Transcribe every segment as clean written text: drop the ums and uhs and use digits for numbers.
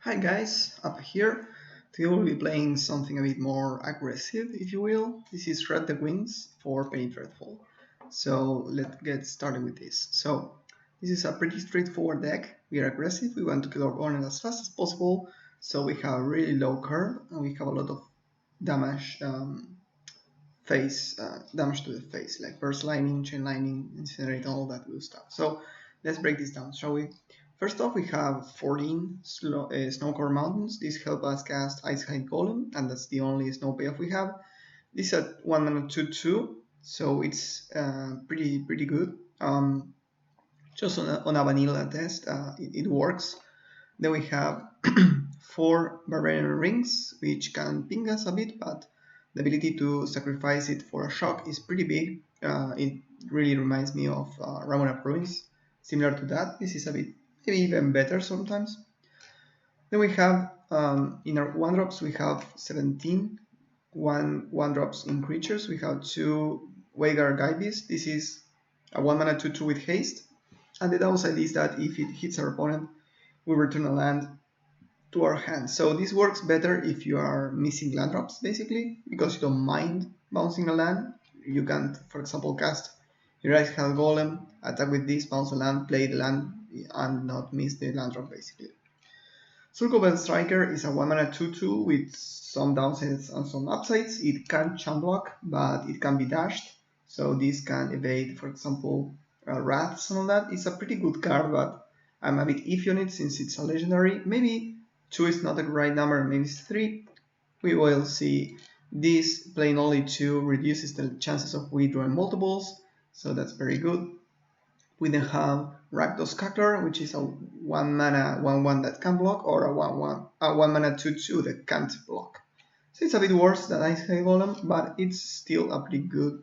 Hi guys, up here. Today we'll be playing something a bit more aggressive, if you will. This is Red the Wings for Penny Dreadful. So let's get started with this. So this is a pretty straightforward deck. We are aggressive, we want to kill our opponent as fast as possible. So we have a really low curve and we have a lot of damage damage to the face, like burst lightning, chain lightning, incinerate, all that good stuff. So let's break this down, shall we? First off, we have 14 Snowcore Mountains. These help us cast Icehide Golem, and that's the only snow payoff we have. This is at 1 mana 2/2, so it's pretty good. Just on a vanilla test, it works. Then we have 4 Barbarian Rings, which can ping us a bit, but the ability to sacrifice it for a shock is pretty big. It really reminds me of Ramunap Ruins, similar to that. This is a bit, maybe even better sometimes. Then we have, in our 1-drops, we have 17 1-drops in creatures. We have 2 Wagar Guibeast. This is a 1 mana 2/2 with haste. And the downside is that if it hits our opponent, we return a land to our hand. So this works better if you are missing land drops, basically, because you don't mind bouncing a land. You can, for example, cast your Icehide Golem, attack with this, bounce a land, play the land, and not miss the land drop, basically. Surkovelt Striker is a 1 mana 2/2 with some downsides and some upsides. It can't chump block, but it can be dashed. So this can evade, for example, Wraths and all that. It's a pretty good card, but I'm a bit iffy on it since it's a legendary. Maybe 2 is not the right number, maybe it's 3. We will see. This playing only 2 reduces the chances of withdrawing multiples, so that's very good. We then have Rakdos Cackler, which is a 1 mana 1/1 that can block, or a 1 mana 2/2 that can't block. So it's a bit worse than Icehide Golem, but it's still a pretty good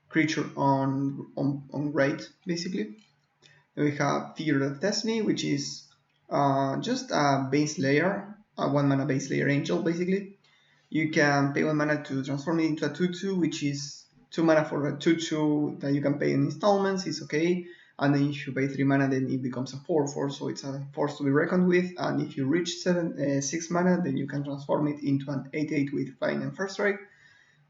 creature on rate, basically. Then we have Figure of Destiny, which is just a base layer, a 1 mana base layer angel, basically. You can pay 1 mana to transform it into a 2/2, which is 2 mana for a 2/2 that you can pay in installments, it's okay. And then if you pay 3 mana, then it becomes a 4/4, so it's a force to be reckoned with. And if you reach 6 mana, then you can transform it into an 8/8 with flying and first strike.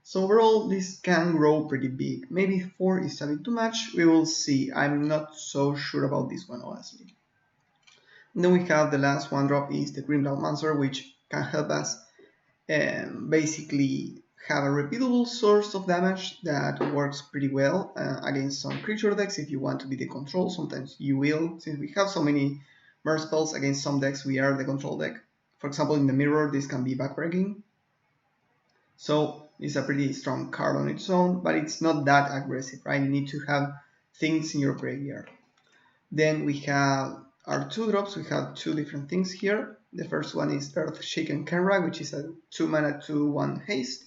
So overall, this can grow pretty big. Maybe 4 is a bit too much, we will see. I'm not so sure about this one, honestly. And then we have the last 1-drop is the Grimloud Monster, which can help us basically have a repeatable source of damage that works pretty well against some creature decks. If you want to be the control, sometimes you will. Since we have so many merge spells against some decks, we are the control deck. For example, in the mirror, this can be backbreaking. So it's a pretty strong card on its own, but it's not that aggressive, right? You need to have things in your graveyard. Then we have our 2-drops. We have 2 different things here. The first one is Earthshaken Kenra, which is a 2 mana 2/1 haste.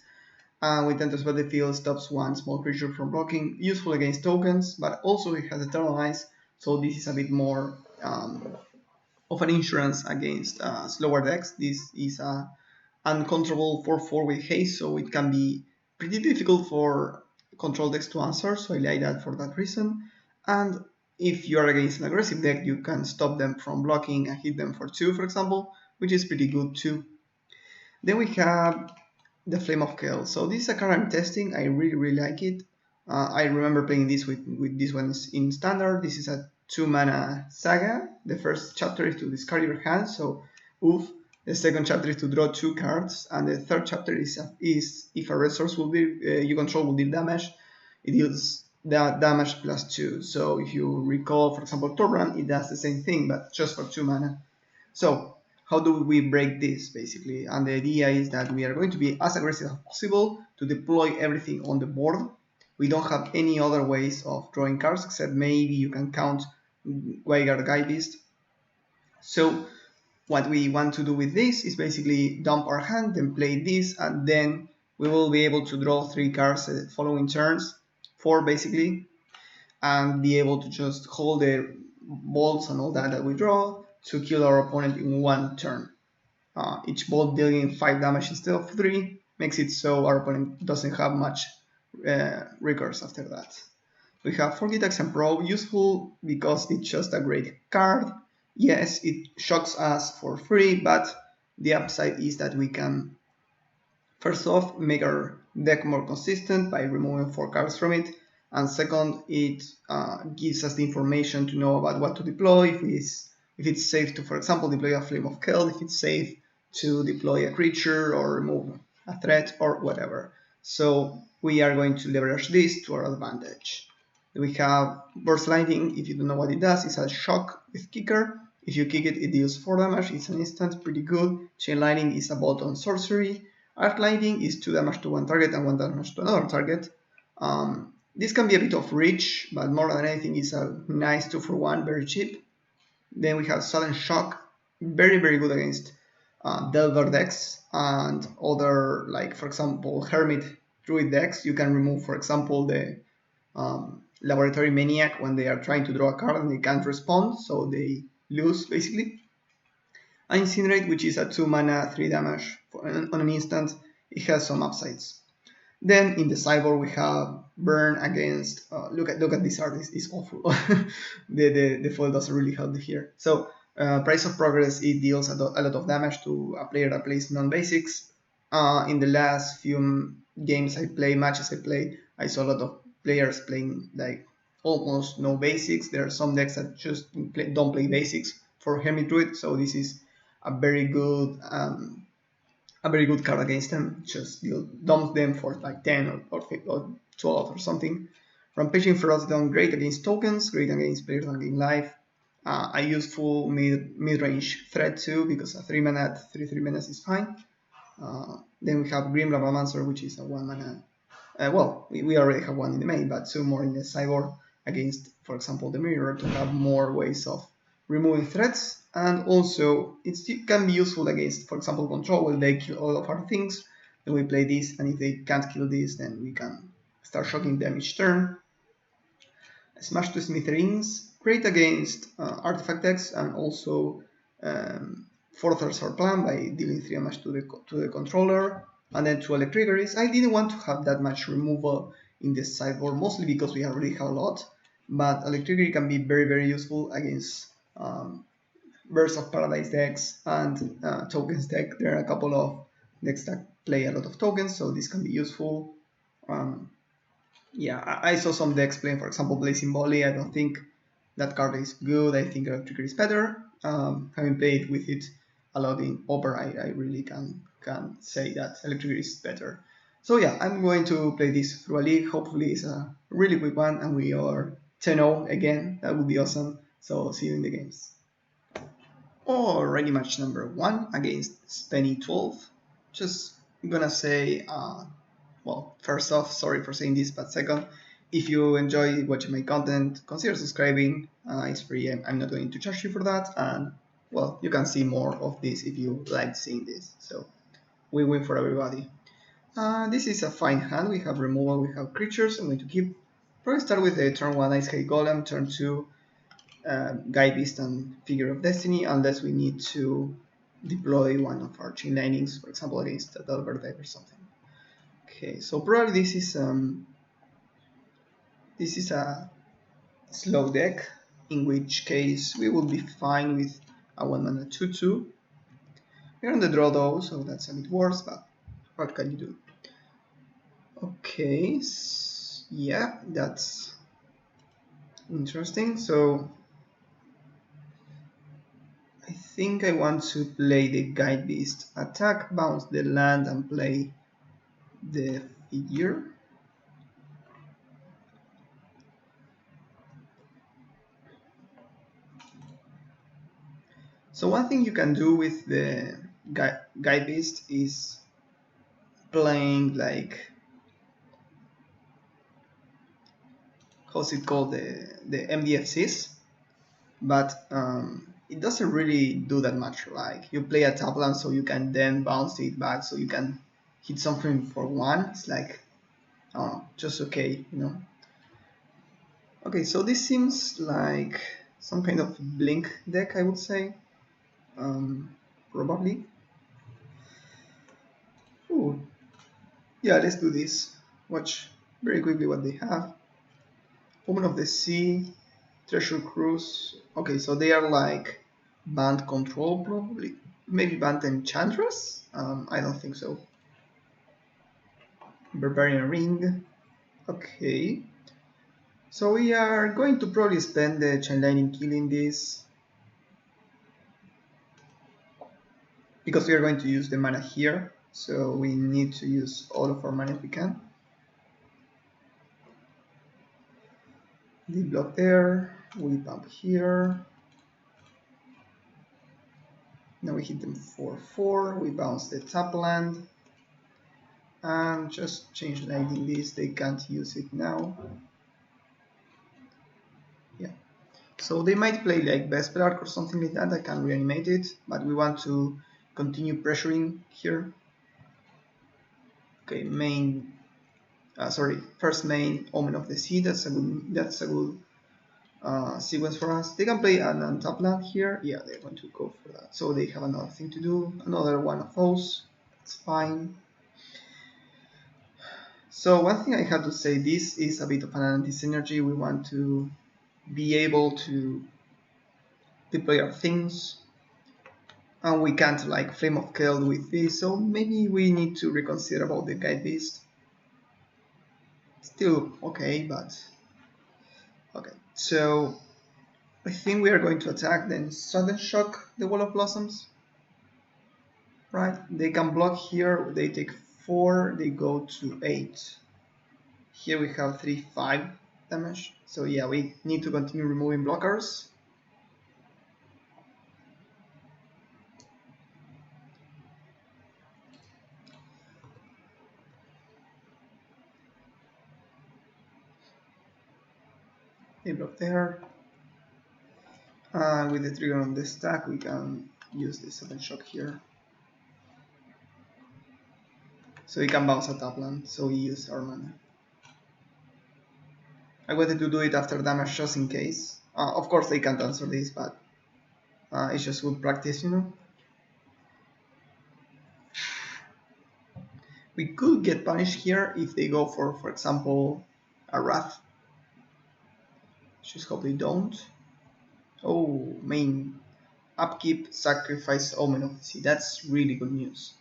With enters battlefield, stops 1 small creature from blocking. Useful against tokens, but also it has Eternal Eyes, so this is a bit more of an insurance against slower decks. This is a uncontrollable 4/4 with haste, so it can be pretty difficult for control decks to answer, so I like that for that reason. And if you are against an aggressive deck, you can stop them from blocking and hit them for 2, for example, which is pretty good too. Then we have the Flame of Kell. So this is a card I'm testing. I really like it. I remember playing this with this one in standard. This is a 2 mana saga. The first chapter is to discard your hand, so oof. The second chapter is to draw 2 cards, and the third chapter is if a resource you control will deal damage, it deals that damage +2. So if you recall, for example, Torbrand, it does the same thing, but just for 2 mana. So how do we break this, basically? And the idea is that we are going to be as aggressive as possible to deploy everything on the board. We don't have any other ways of drawing cards, except maybe you can count Wagar Guibeast. So what we want to do with this is basically dump our hand, then play this, and then we will be able to draw 3 cards following turns, 4 basically, and be able to just hold the bolts and all that we draw to kill our opponent in 1 turn. Each bolt dealing 5 damage instead of 3 makes it so our opponent doesn't have much recurse after that. We have Forget Axe and Probe, useful because it's just a great card. Yes, it shocks us for free, but the upside is that we can first off make our deck more consistent by removing 4 cards from it, and second, it gives us the information to know about what to deploy, if it's safe to, for example, deploy a Flame of Keld, if it's safe to deploy a creature or remove a threat or whatever. So we are going to leverage this to our advantage. We have Burst Lightning. If you don't know what it does, it's a shock with kicker. If you kick it, it deals 4 damage. It's an instant, pretty good. Chain Lightning is a bolt-on sorcery. Arc Lightning is 2 damage to one target and 1 damage to another target. This can be a bit of reach, but more than anything, it's a nice 2 for 1, very cheap. Then we have Sudden Shock, very, very good against Delver decks and other, like, for example, Hermit Druid decks. You can remove, for example, the Laboratory Maniac when they are trying to draw a card and they can't respond, so they lose, basically. Incinerate, which is a 2 mana, 3 damage on an instant. It has some upsides. Then in the sideboard we have Burn against. Look at this art. It's awful. The foil doesn't really help here. So Price of Progress, it deals a lot of damage to a player that plays non-basics. In the last few games I play, matches I play, I saw a lot of players playing like almost no basics. There are some decks that just don't play basics for Hermit Druid, so this is a very good card against them. Just dump them for like 10 or 12 or something. Rampaging Ferocidon, great against tokens, great against players that gain life. I use full mid-range threat too, because a 3 mana at 3/3 menace is fine. Then we have Grim Lavamancer, which is a 1 mana. Well, we already have one in the main, but 2 more in the sideboard against, for example, the Mirror, to have more ways of removing threats. And also it can be useful against, for example, control, when they kill all of our things. Then we play this, and if they can't kill this, then we can start shocking them each turn. Smash to Smithereens, great against artifact decks, and also furthers our plan by dealing 3 damage to the controller. And then 2 Electrigaries. I didn't want to have that much removal in the sideboard, mostly because we already have a lot, but Electricary can be very, very useful against Burst of Paradise decks and tokens deck. There are a couple of decks that play a lot of tokens, so this can be useful. Yeah, I saw some decks playing, for example, Blazing Volley. I don't think that card is good. I think Electricary is better. Having played with it a lot in Opera, I really can say that Electricary is better. So yeah, I'm going to play this through a league. Hopefully it's a really quick one and we are 10-0 again. That would be awesome. So see you in the games. Already match number 1 against Spenny12. Just gonna say, well, first off, sorry for saying this, but second, if you enjoy watching my content, consider subscribing. It's free. I'm not going to charge you for that, and well, you can see more of this if you like seeing this. So win-win for everybody. This is a fine hand. We have removal, we have creatures. I'm going to keep. Probably start with the turn 1 Ice High Golem, turn 2 Guide Beast and Figure of Destiny, unless we need to deploy one of our Chain Lightnings, for example, against a Delver deck or something. Okay, so probably this is a slow deck, in which case we will be fine with a 1 mana 2/2. We're on the draw though, so that's a bit worse, but what can you do? Okay, yeah, that's interesting. So I think I want to play the Guide Beast, attack, bounce the land, and play the figure. So one thing you can do with the Guide Beast is playing like, how's it called, the MDFCs, but it doesn't really do that much. Like, you play a tap land so you can then bounce it back so you can hit something for 1. It's like, just okay, you know. Okay, so this seems like some kind of blink deck, I would say. Probably. Ooh. Yeah, let's do this. Watch very quickly what they have. Woman of the Sea, Treasure Cruise. Okay, so they are like Band Control probably. Maybe Band Enchantress? I don't think so. Barbarian Ring. Okay. So we are going to probably spend the Chain Lightning killing this, because we are going to use the mana here, so we need to use all of our mana if we can. They block there, we pump here. Now we hit them 4-4, we bounce the tap land, and just change lightning this, they can't use it now. Yeah. So they might play like Vesperark or something like that, I can reanimate it, but we want to continue pressuring here. Okay, first main Omen of the Sea, that's a good sequence for us. They can play an untap land here. Yeah, they're going to go for that. So they have another thing to do, another one of those. That's fine. So one thing I have to say, this is a bit of an anti-synergy. We want to be able to deploy our things, and we can't like Flame of Keld with this, so maybe we need to reconsider about the Guide Beast. Still okay, but okay. So I think we are going to attack, then Sudden Shock the Wall of Blossoms. Right, they can block here, they take 4, they go to 8. Here we have 3-5 damage, so yeah, we need to continue removing blockers. They block there. With the trigger on the stack, we can use the Sudden Shock here. So we can bounce a top land, so we use our mana. I wanted to do it after damage just in case. Of course they can't answer this, but it's just good practice, you know. We could get punished here if they go for example, a Wrath. Just hope they don't. Oh, main upkeep, sacrifice Omen of the Sea. That's really good news.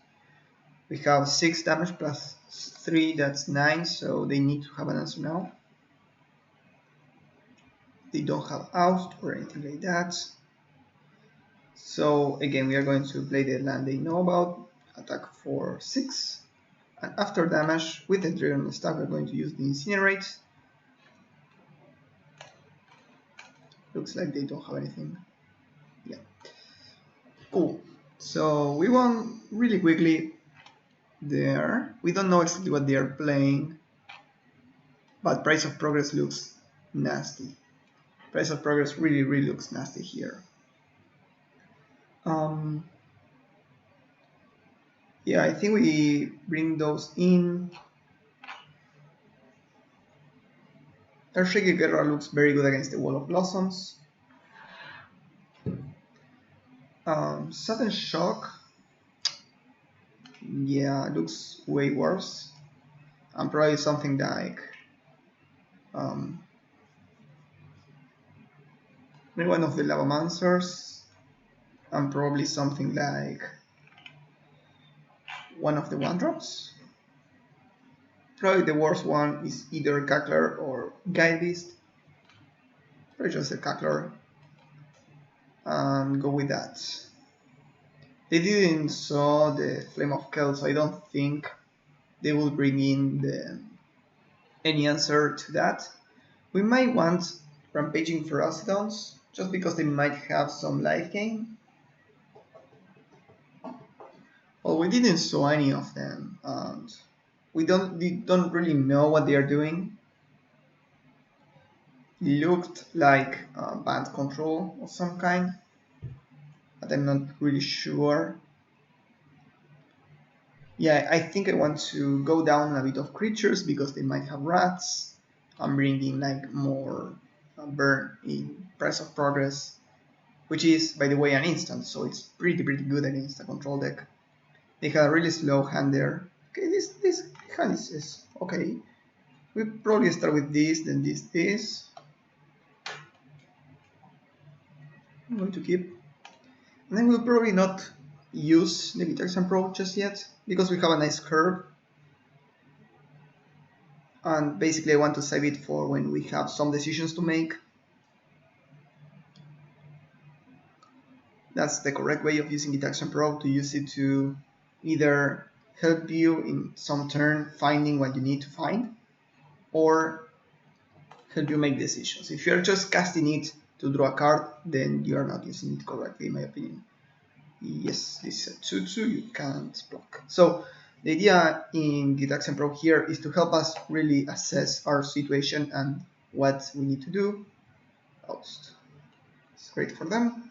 We have 6 damage plus 3, that's 9, so they need to have an answer now. They don't have Oust or anything like that. So again, we are going to play the land they know about, attack for 6. And after damage, with the trigger on the stack, we're going to use the Incinerate. Looks like they don't have anything. Yeah. Cool. So we won really quickly there. We don't know exactly what they are playing, but Price of Progress looks nasty. Price of Progress really looks nasty here. Yeah, I think we bring those in. Earthshaker Guerra looks very good against the Wall of Blossoms. Sudden Shock, yeah, looks way worse. And probably something like maybe one of the Lavamancers, and probably something like one of the 1-drops. Probably the worst one is either Cackler or Guide Beast. Probably just a Cackler, and go with that. They didn't saw the Flame of Keld, so I don't think they will bring in any answer to that. We might want Rampaging Ferocidons, just because they might have some life gain. Well, we didn't saw any of them, and we don't really know what they are doing. It looked like band control of some kind, but I'm not really sure. Yeah, I think I want to go down a bit of creatures because they might have rats. I'm bringing like more burn in Price of Progress, which is, by the way, an instant, so it's pretty good against a control deck. They had a really slow hand there. Okay, this hand is okay. We probably start with this, then this. I'm going to keep. And I will probably not use the Vitaxan Pro just yet because we have a nice curve. And basically I want to save it for when we have some decisions to make. That's the correct way of using Vitaxan Pro, to use it to either help you in some turn finding what you need to find, or help you make decisions. If you're just casting it to draw a card, then you are not using it correctly, in my opinion. Yes, this is a 2/2, you can't block. So the idea in Vitaxan Pro here is to help us really assess our situation and what we need to do. Oust. It's great for them.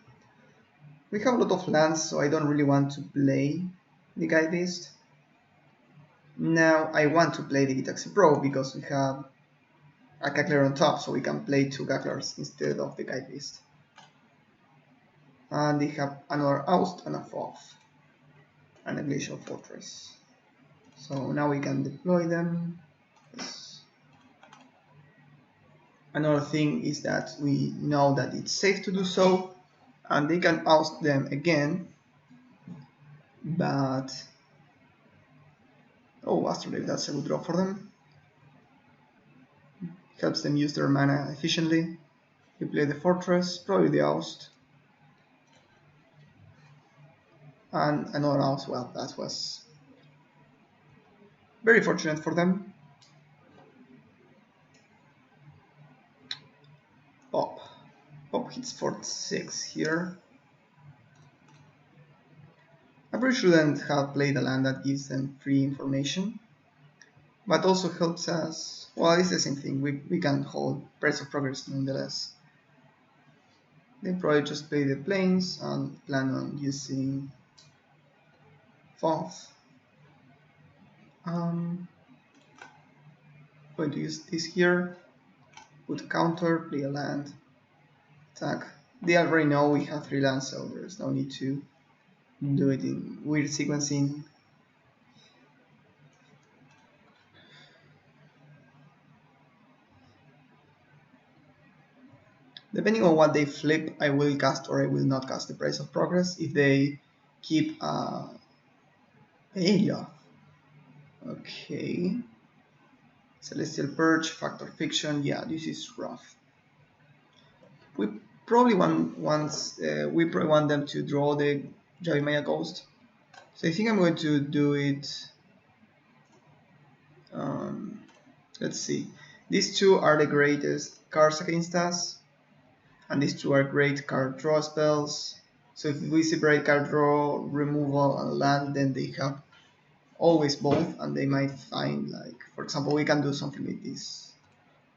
We have a lot of lands, so I don't really want to play the Guide Beast. Now I want to play the Vitaxan Pro because we have a Cackler on top, so we can play 2 Cacklers instead of the Guide Beast. And they have another Oust and a Foth and a Glacial Fortress. So now we can deploy them. Yes. Another thing is that we know that it's safe to do so, and they can oust them again, but oh, Astrolabe, that's a good draw for them. Helps them use their mana efficiently. We play the Fortress, probably the Oust, and another Oust. Well, that was very fortunate for them. Pop hits for 6 here. I probably shouldn't have played a land that gives them free information, but also helps us. Well, it's the same thing, we can hold Price of Progress nonetheless. They probably just play the planes and plan on using Foth. Going to use this here, put a counter, play a land, attack. They already know we have 3 lands, so there's no need to do it in weird sequencing. Depending on what they flip, I will cast or I will not cast the Price of Progress. If they keep Aelia, okay, Celestial Purge, Factor Fiction, yeah, this is rough. We probably want them to draw the Yavimaya Ghost. So I think I'm going to do it. Let's see. These 2 are the greatest cards against us, and these 2 are great card draw spells. So if we separate card draw, removal, and land, then they have always both, and they might find, like, for example, we can do something like this,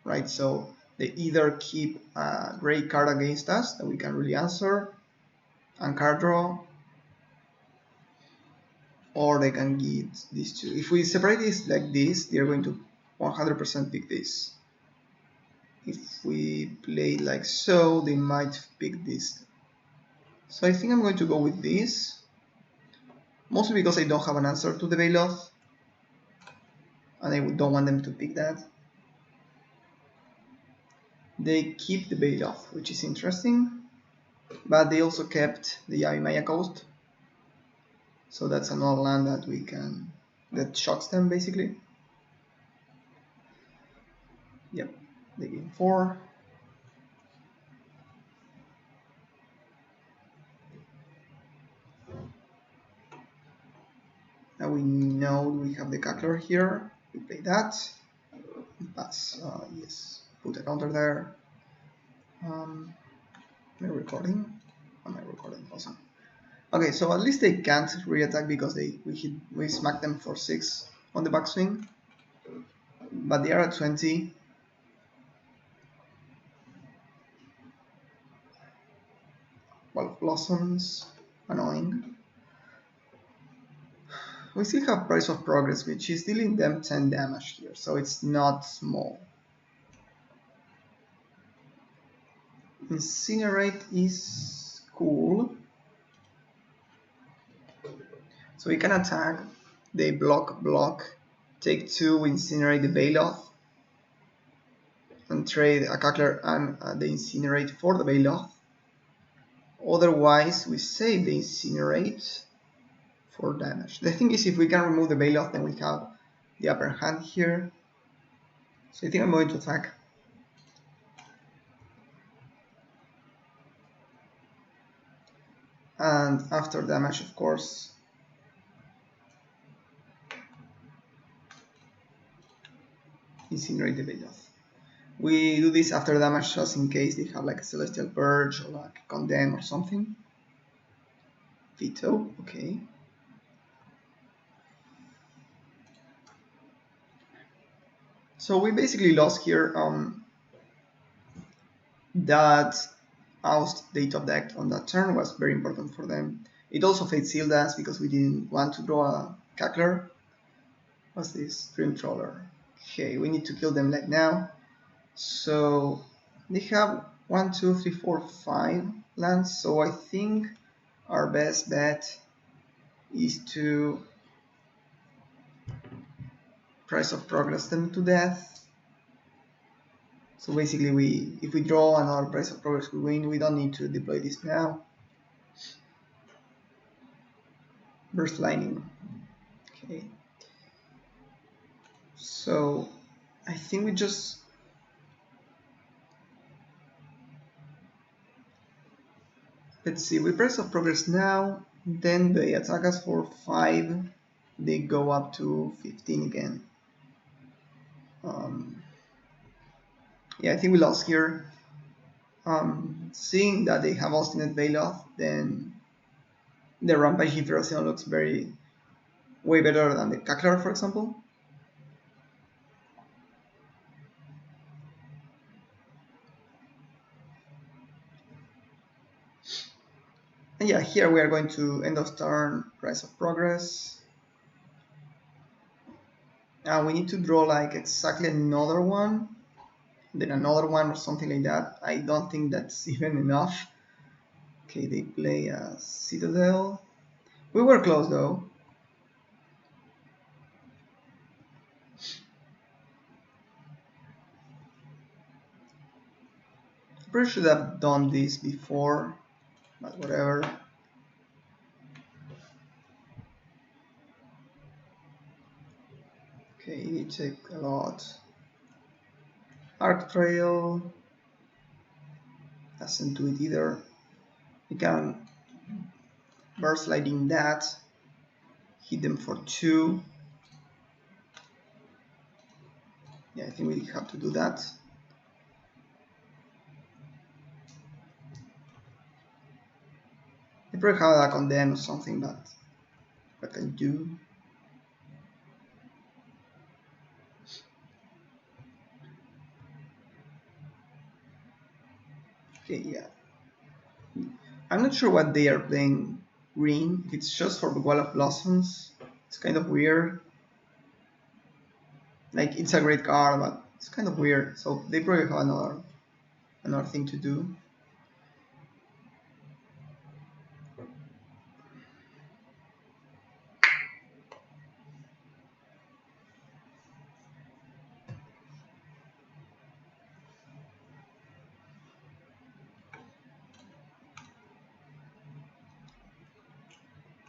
right? So they either keep a great card against us that we can really answer and card draw, or they can get these 2. If we separate this like this, they're going to 100% pick this. If we play like so, they might pick this. So I think I'm going to go with this, mostly because I don't have an answer to the Baloth, and I don't want them to pick that. They keep the Baloth, which is interesting, but they also kept the Yavimaya Coast, so that's another land that we can, that shocks them basically. Yep, they gain 4. Now we know we have the Cackler here. We play that. Pass. Yes. Put a counter there. Am I recording? Am I recording? Awesome. Okay, so at least they can't re-attack because we smacked them for 6 on the backswing. But they are at 20. Well, Blossoms, annoying. We still have Price of Progress, which is dealing them 10 damage here, so it's not small. Incinerate is cool. So we can attack, they block, take 2, incinerate the Baloth, and trade a Cackler and the Incinerate for the Baloth. Otherwise, we save the Incinerate for damage. The thing is, if we can remove the Bailoff, then we have the upper hand here. So I think I'm going to attack. And after damage, of course, Incinerate the Bailoff. We do this after damage just in case they have like a Celestial Purge or like Condemn or something. Veto, okay. So we basically lost here that oust they top decked on that turn was very important for them. It also Fate Sealed us because we didn't want to draw a Cackler. What's this? Dream Trawler. Okay, we need to kill them like now. So they have 1, 2, 3, 4, 5 lands. So I think our best bet is to Price of Progress them to death. So basically, if we draw another Price of Progress, we win. We don't need to deploy this now. Burst Lightning. Okay. So I think we just let's see. We Price of Progress now. Then they attack us for 5. They go up to 15 again. Yeah, I think we lost here. Seeing that they have Obstinate Bailoff, then the Rampage Ferocion looks way better than the Cackler, for example. And yeah, here we are going to end of turn, Rise of Progress. And we need to draw like exactly another one, then another one or something like that. I don't think that's even enough. Okay, they play a Citadel. We were close though. Probably should have done this before, but whatever. Okay, you take a lot. Arc Trail doesn't do it either. You can Burst Lightning that, hit them for 2. Yeah, I think we have to do that. I probably have a Condemn or something, but what can I do? Okay, yeah. I'm not sure what they are playing green. If it's just for the Wall of Blossoms, it's kind of weird. Like, it's a great card, but it's kind of weird. So they probably have another thing to do.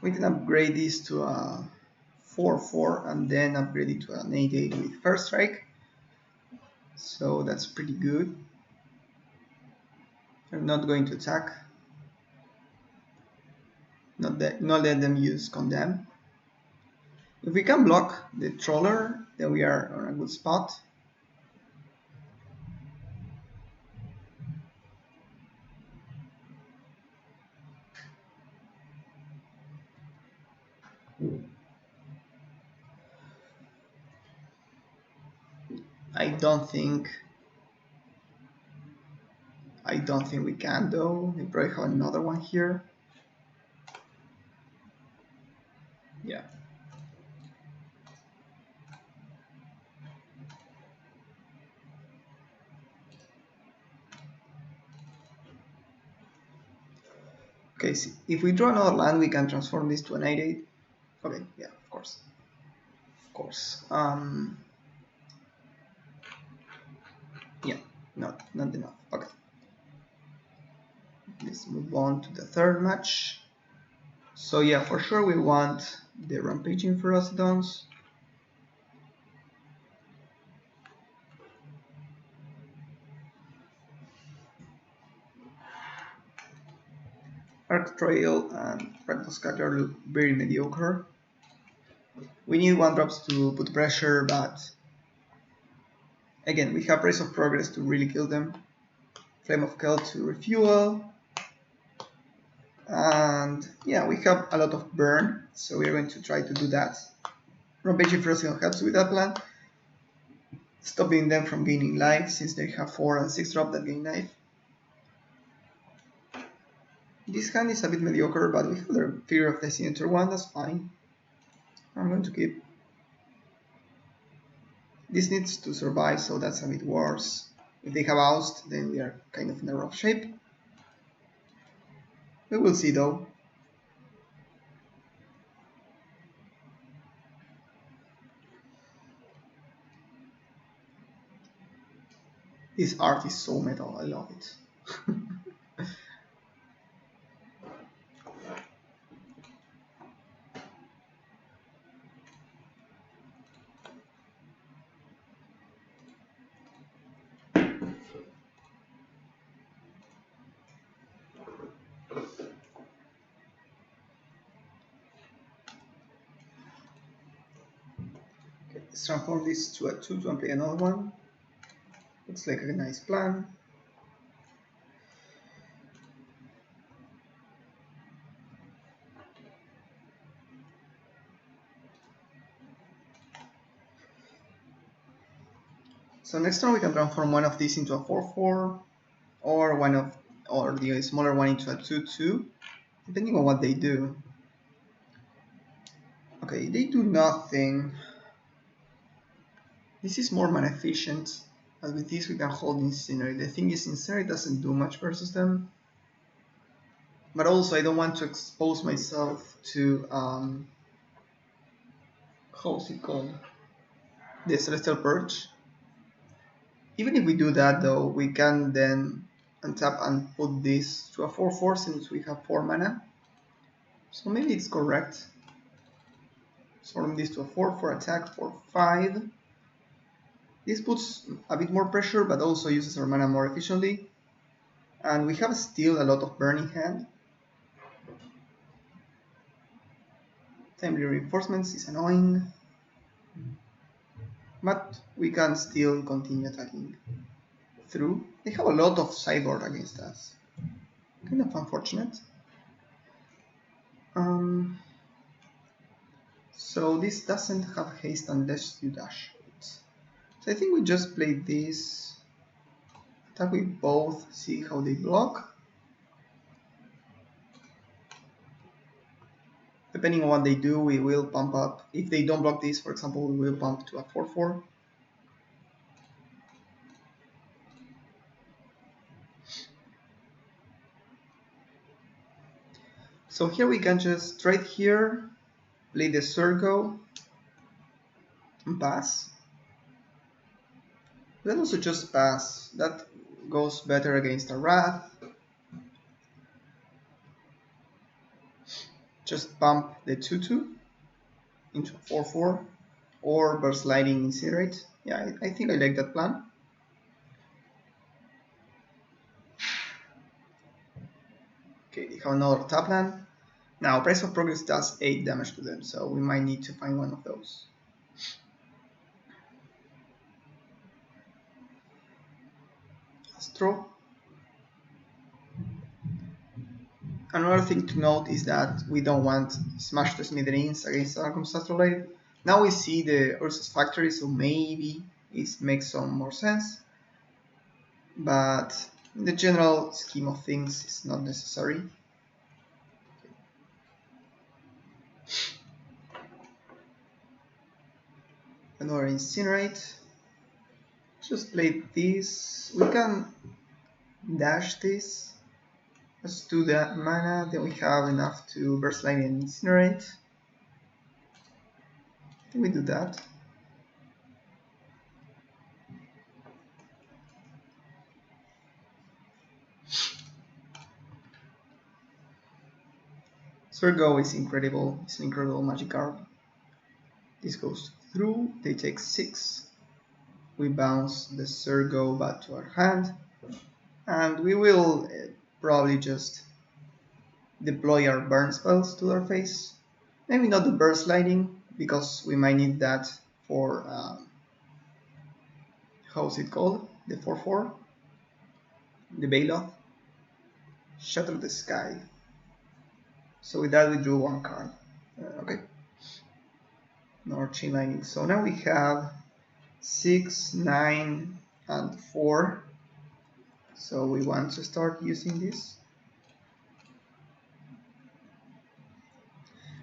We can upgrade this to a 4/4 and then upgrade it to an 8/8 with First Strike. So that's pretty good. I'm not going to attack. Not let them use Condemn. If we can block the Trawler, then we are on a good spot. I don't think we can though. We probably have another one here. Yeah. Okay, see, if we draw another land, we can transform this to an 8/8. Okay, yeah, of course. Of course. Yeah, not enough. Okay. Let's move on to the third match. So yeah, for sure we want the Rampaging Ferocidons. Arc Trail and Fractal Scatter look very mediocre. We need 1-drops to put pressure, but again, we have Race of Progress to really kill them, Flame of Kel to refuel, and yeah, we have a lot of burn, so we're going to try to do that. Rampaging Ferocidon helps with that plan, stopping them from gaining life since they have 4 and 6 drop that gain life. This hand is a bit mediocre, but we have the Fear of Destiny Enter 1, that's fine. I'm going to keep. This needs to survive, so that's a bit worse. If they have Oust, then we are kind of in a rough shape. We will see though. This art is so metal, I love it. Let's transform this to a 2 to play another one. Looks like a nice plan. So next turn we can transform one of these into a 4/4, or the smaller one into a 2/2, depending on what they do. Okay, they do nothing. This is more mana efficient, but with this we can hold Incinerate. The thing is, Incinerate doesn't do much versus them. But also I don't want to expose myself to, how's it called? The Celestial Purge. Even if we do that though, we can then untap and put this to a 4/4 since we have 4 mana. So maybe it's correct. Transform this to a 4/4 attack for 5. This puts a bit more pressure, but also uses our mana more efficiently. And we have still a lot of burn in hand. Timely reinforcements is annoying, but we can still continue attacking through. They have a lot of sideboard against us. Kind of unfortunate. So this doesn't have haste unless you dash it. So I think we just play this. Attack with both, see how they block. Depending on what they do, we will pump up. If they don't block this, for example, we will pump to a 4/4. So here we can just trade here, play the Surgo, and pass. We can also just pass. That goes better against a Wrath. Just pump the 2/2 into a 4/4 or Burst Lightning Incinerate. Yeah, I think I like that plan. Okay, they have another tap land. Now, Price of Progress does 8 damage to them, so we might need to find one of those. Astro. Another thing to note is that we don't want Smash to Smithereens against Arcum's Astrolabe. Now we see the Ursus Factory, so maybe it makes some more sense. But in the general scheme of things, it's not necessary. Another Incinerate. Just play this. We can dash this. Let's do that mana, then we have enough to Burst Lightning and Incinerate. I think we do that. Surgo is incredible. It's an incredible magic card. This goes through. They take 6. We bounce the Surgo back to our hand, and we will probably just deploy our burn spells to their face. Maybe not the burst lightning, because we might need that for how's it called? The 4/4, the Bailoff. Shatter the Sky. So with that we drew 1 card. Okay. More chain lightning. So now we have 6, 9, and 4. So we want to start using this.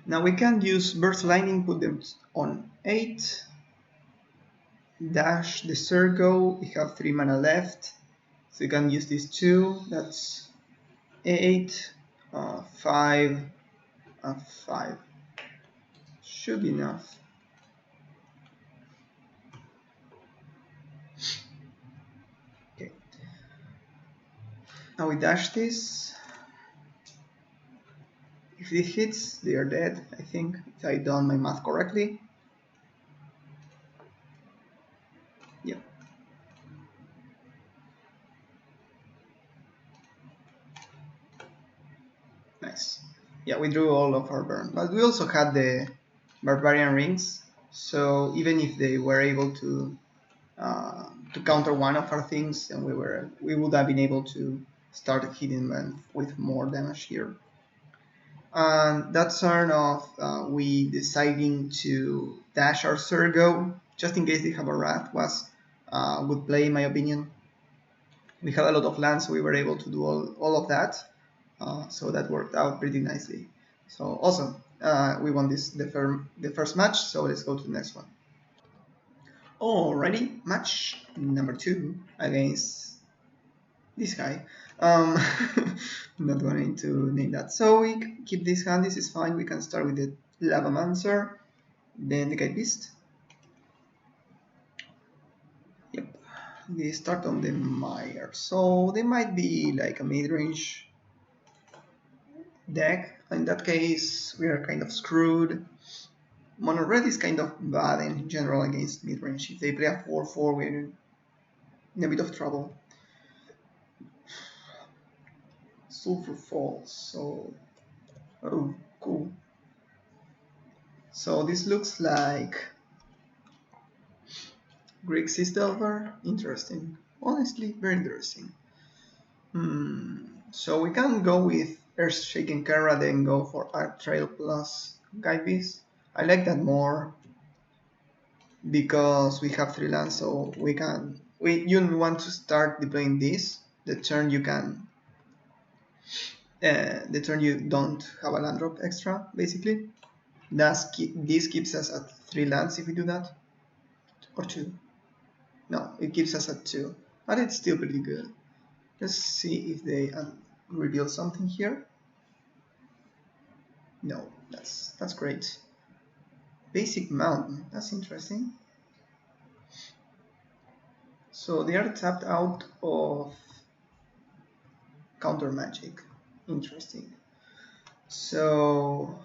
Now we can use Burst Lightning, put them on 8. Dash the Surgo. We have 3 mana left. So you can use these 2. That's 8, 5, and 5. Should be enough. Okay. Now we dash this. If it hits, they are dead, I think, if I done my math correctly. Yep. Nice. Yeah, we drew all of our burn, but we also had the Barbarian Rings, so even if they were able to counter one of our things, and we would have been able to start hitting them with more damage here. And that turn of we deciding to dash our Surgo, just in case they have a Wrath, was a good play in my opinion. We had a lot of lands, so we were able to do all of that. So that worked out pretty nicely. So awesome. We won the first match, so let's go to the next one. Alrighty, match number 2 against this guy. Not going to name that. So we keep this hand, this is fine. We can start with the Lavamancer, then the Guide Beast. Yep, they start on the Mire. So they might be like a mid-range deck. In that case, we are kind of screwed. Mono red is kind of bad in general against mid-range. If they play a 4/4, we're in a bit of trouble. Sulfur Falls, so oh cool. So this looks like Grixis Delver. Interesting. Honestly, very interesting. So we can go with Earthshaking Kara, then go for Arc Trail plus Guide Beast. I like that more because we have 3 lands, so you want to start deploying this the turn you can. The turn you don't have a land drop extra, basically. This keeps us at 3 lands if we do that, or 2. No, it keeps us at 2, but it's still pretty good. Let's see if they reveal something here. No, that's great. Basic Mountain, that's interesting. So they are tapped out of counter magic. Interesting. So,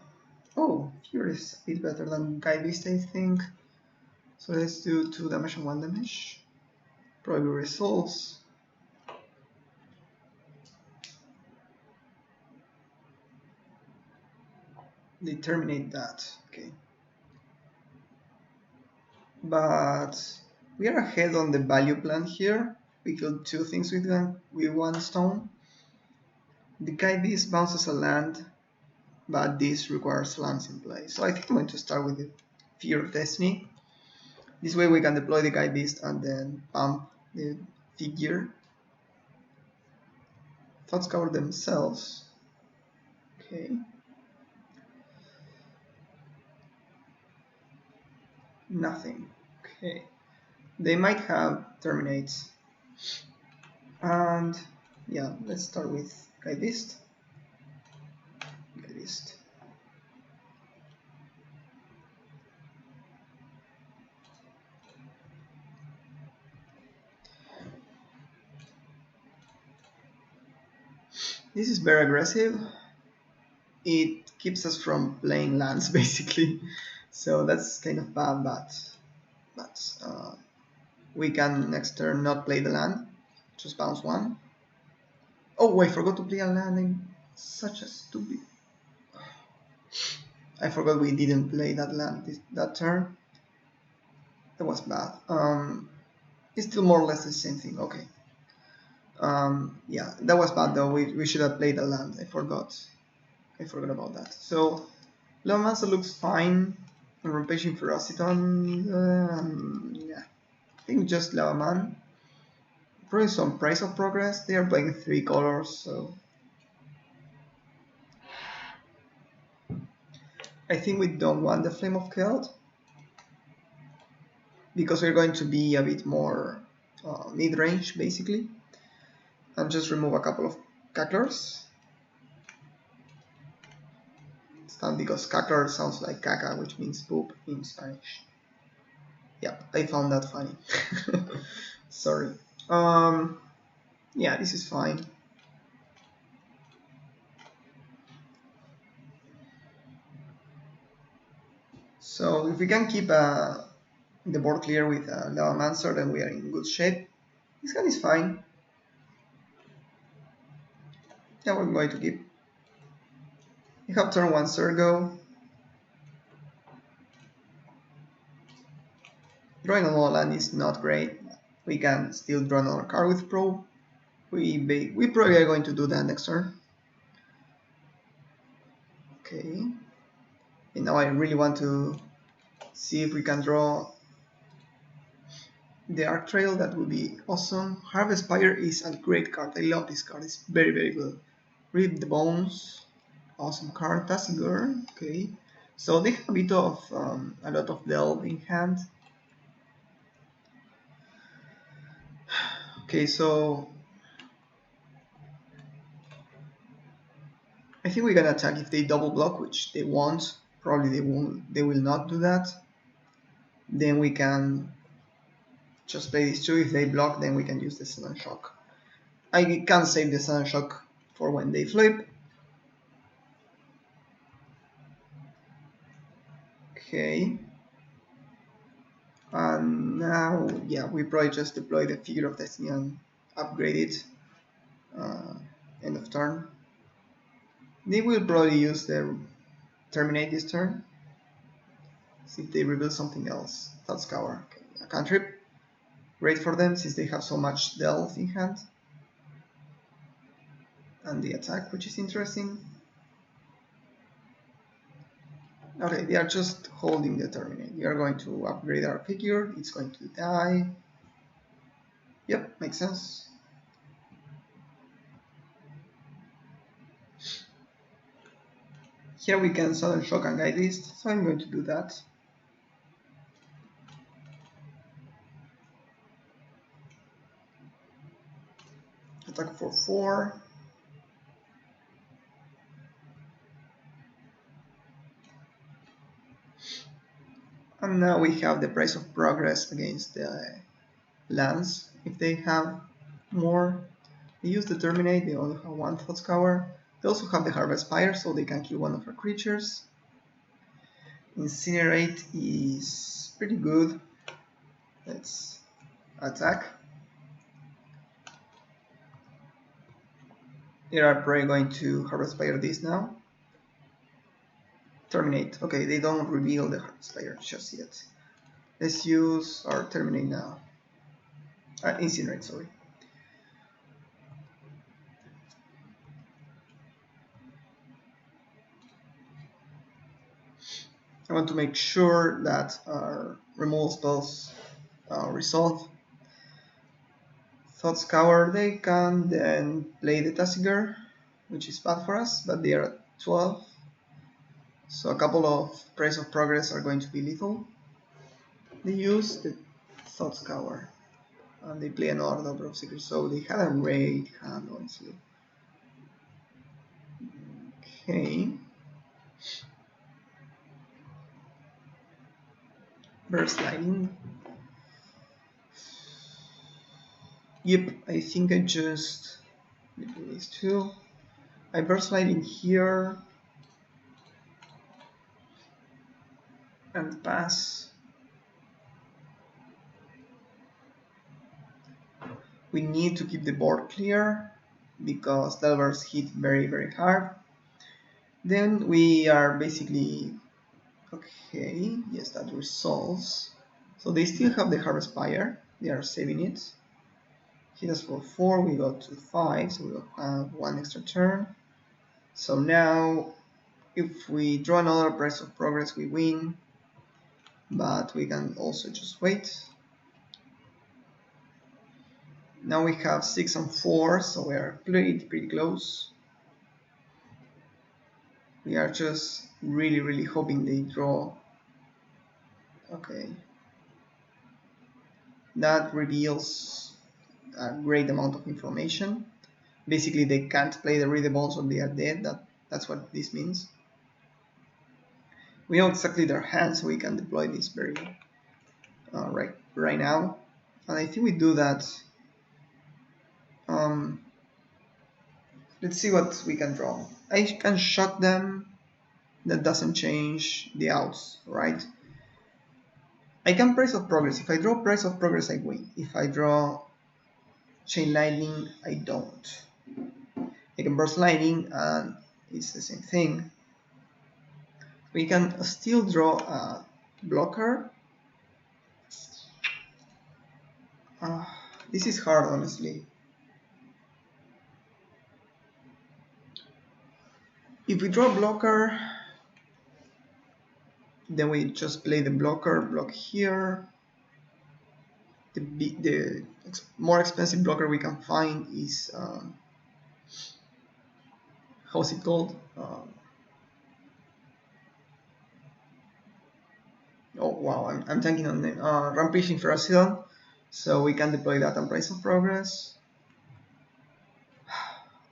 oh, Fury is a bit better than Guide Beast, I think. So let's do 2 damage and 1 damage. Probably resolves. They terminate that, okay. But we are ahead on the value plan here. We killed 2 things with 1 stone. The Guide Beast bounces a land, but this requires lands in play. So I think I'm going to start with the Fear of Destiny. This way we can deploy the Guide Beast and then pump the figure. Thoughts cover themselves. Okay. Nothing. Okay. They might have terminates. And yeah, let's start with Guide Beast. Guide Beast. This is very aggressive. It keeps us from playing lands basically. So that's kind of bad, but we can next turn not play the land, just bounce one. Oh, I forgot to play a land. I'm such a stupid. I forgot we didn't play that land that turn. That was bad. It's still more or less the same thing. Okay. Yeah, that was bad though. We should have played the land. I forgot. I forgot about that. So Lavamancer looks fine. And Rampaging Ferociton. Yeah, I think just Lavaman. Probably some Price of Progress. They are playing 3 colors, so I think we don't want the Flame of Keld because we're going to be a bit more mid-range basically, and just remove a couple of Cacklers. It's not because Cackler sounds like caca, which means poop in Spanish. Yep, I found that funny. Sorry. Yeah, this is fine. So if we can keep the board clear with Lavamancer, then we are in good shape. This gun is fine. Yeah, we're going to keep. We have turn 1 Sergo. Drawing another land is not great. We can still draw another card with Probe. We probably are going to do that next turn. Okay. And now I really want to see if we can draw the Arc Trail. That would be awesome. Harvest Spire is a great card. I love this card. It's very, very good. Rip the Bones. Awesome card. Tasigur. Okay. So they have a bit of a lot of delve in hand. Okay, so I think we're gonna attack if they double block, which they won't. Probably they won't. They will not do that. Then we can just play these two. If they block, then we can use the Sudden Shock. I can save the Sudden Shock for when they flip. Okay. And now, yeah, we probably just deploy the Figure of Destiny and upgrade it. End of turn. They will probably use the Terminate this turn. See if they reveal something else. Thought Scour. Okay. A cantrip. Great for them since they have so much delve in hand. And the attack, which is interesting. Okay, they are just holding the Terminate. We are going to upgrade our figure. It's going to die. Yep, makes sense. Here we can Sudden Shock and Guide List, so I'm going to do that. Attack for 4. And now we have the Price of Progress against the lands. If they have more, they use the Terminate, they only have 1 Thought Scour. They also have the Harvest Spire, so they can kill one of our creatures. Incinerate is pretty good. Let's attack. They are probably going to Harvest Spire this now. Terminate. Okay, they don't reveal the Harvest Spire just yet. Let's use our Terminate now. Incinerate, sorry. I want to make sure that our removal spells resolve. Thought Scour, they can then play the Tasigur, which is bad for us, but they are at 12. So a couple of Price of Progress are going to be lethal. They use the Thought Scour, and they play another Daughter of Secrets, so they have a great hand, honestly. Okay. Burst Lightning. Yep, I think I just do these two. I Burst Lightning here. and pass. We need to keep the board clear because Delvers hit very hard. Then we are basically okay. Yes, that resolves. So they still have the Harvest Fire. They are saving it. Hit us for 4. We got to 5, so we'll have 1 extra turn. So now, if we draw another Price of Progress, we win. But we can also just wait. Now we have 6 and 4, so we are pretty close. We are just really hoping they draw. Okay. That reveals a great amount of information. Basically, they can't play the readables or they are dead. That's what this means. We know exactly their hand, so we can deploy this right now. And I think we do that. Let's see what we can draw. I can shock them. That doesn't change the outs, right? I can Price of Progress. If I draw Price of Progress, I win. If I draw Chain Lightning, I don't. I can Burst Lightning, and it's the same thing. We can still draw a blocker. This is hard, honestly. If we draw a blocker, then we just play the block here. The more expensive blocker we can find is how's it called? Oh wow, I'm tanking on the Rampaging Ferocidon, so we can deploy that on Price of Progress.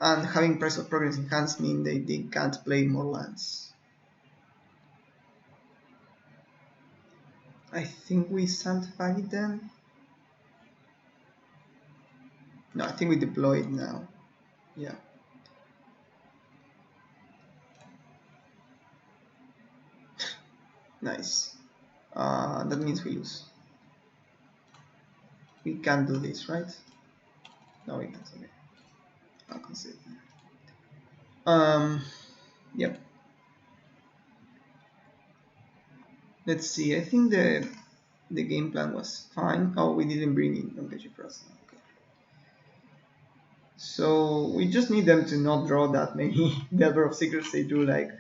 And having Price of Progress in hands mean they can't play more lands. I think we sandbag it then. No, I think we deploy it now. Yeah. Nice. That means we lose. We can't do this, right? No, we can't. Okay. I'll consider. Yep. Let's see. I think the game plan was fine. Oh, we didn't bring in Rampaging Ferocidon. Okay. So we just need them to not draw that many Delver of Secrets. They drew like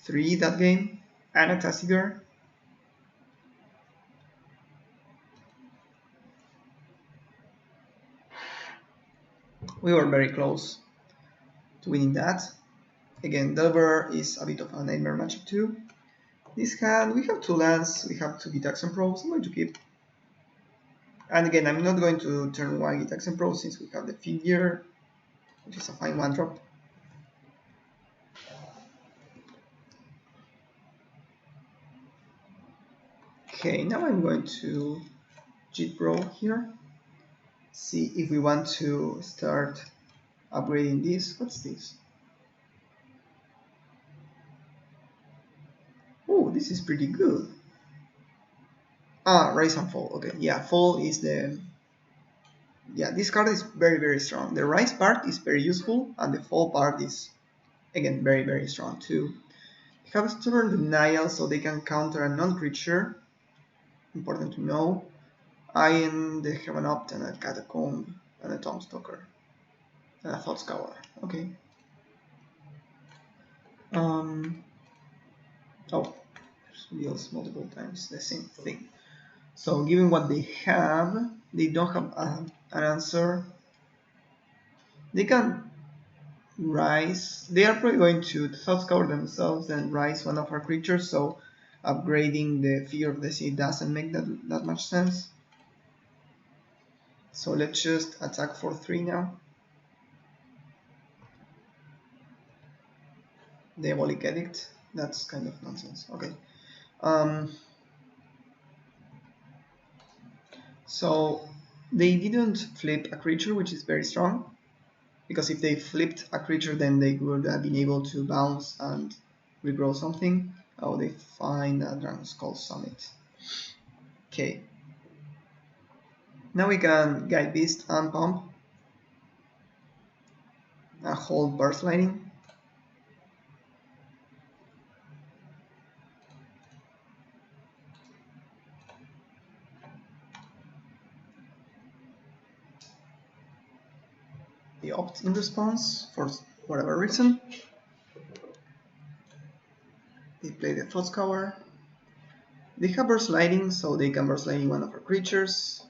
3 that game, and a Tasigur. We were very close to winning that. Again, Delver is a bit of a nightmare matchup too. This hand, we have 2 lands, we have 2 Gitaxian Probes. I'm going to keep. And again, I'm not going to turn 1 Gitaxian Probe since we have the Figure, which is a fine 1-drop. Okay, now I'm going to Jitbro here. See if we want to start upgrading this. What's this? Oh, this is pretty good. Rise and Fall. Okay, yeah, Fall is the... Yeah, this card is very strong. The Rise part is very useful, and the Fall part is, again, very strong too. They have Stubborn Denial, so they can counter a non-creature. Important to know. And they have an Opt and a Catacomb and a Tombstalker and a Thoughtscour. Okay. Oh, reveals multiple times the same thing. So given what they have, they don't have an answer. They can rise. They are probably going to Thoughtscour themselves and rise one of our creatures, so upgrading the Figure of the Sea doesn't make that much sense. So let's just attack for 3 now. Diabolic Edict. That's kind of nonsense. Okay. So they didn't flip a creature, which is very strong, because if they flipped a creature, then they would have been able to bounce and regrow something. Oh, they find Dragon Skull Summit. Okay. Now we can Guide Beast and Pump. And hold Burst Lightning. They opt in response for whatever reason. They play the Thought Scour. They have Burst Lightning, so they can Burst Lightning one of our creatures.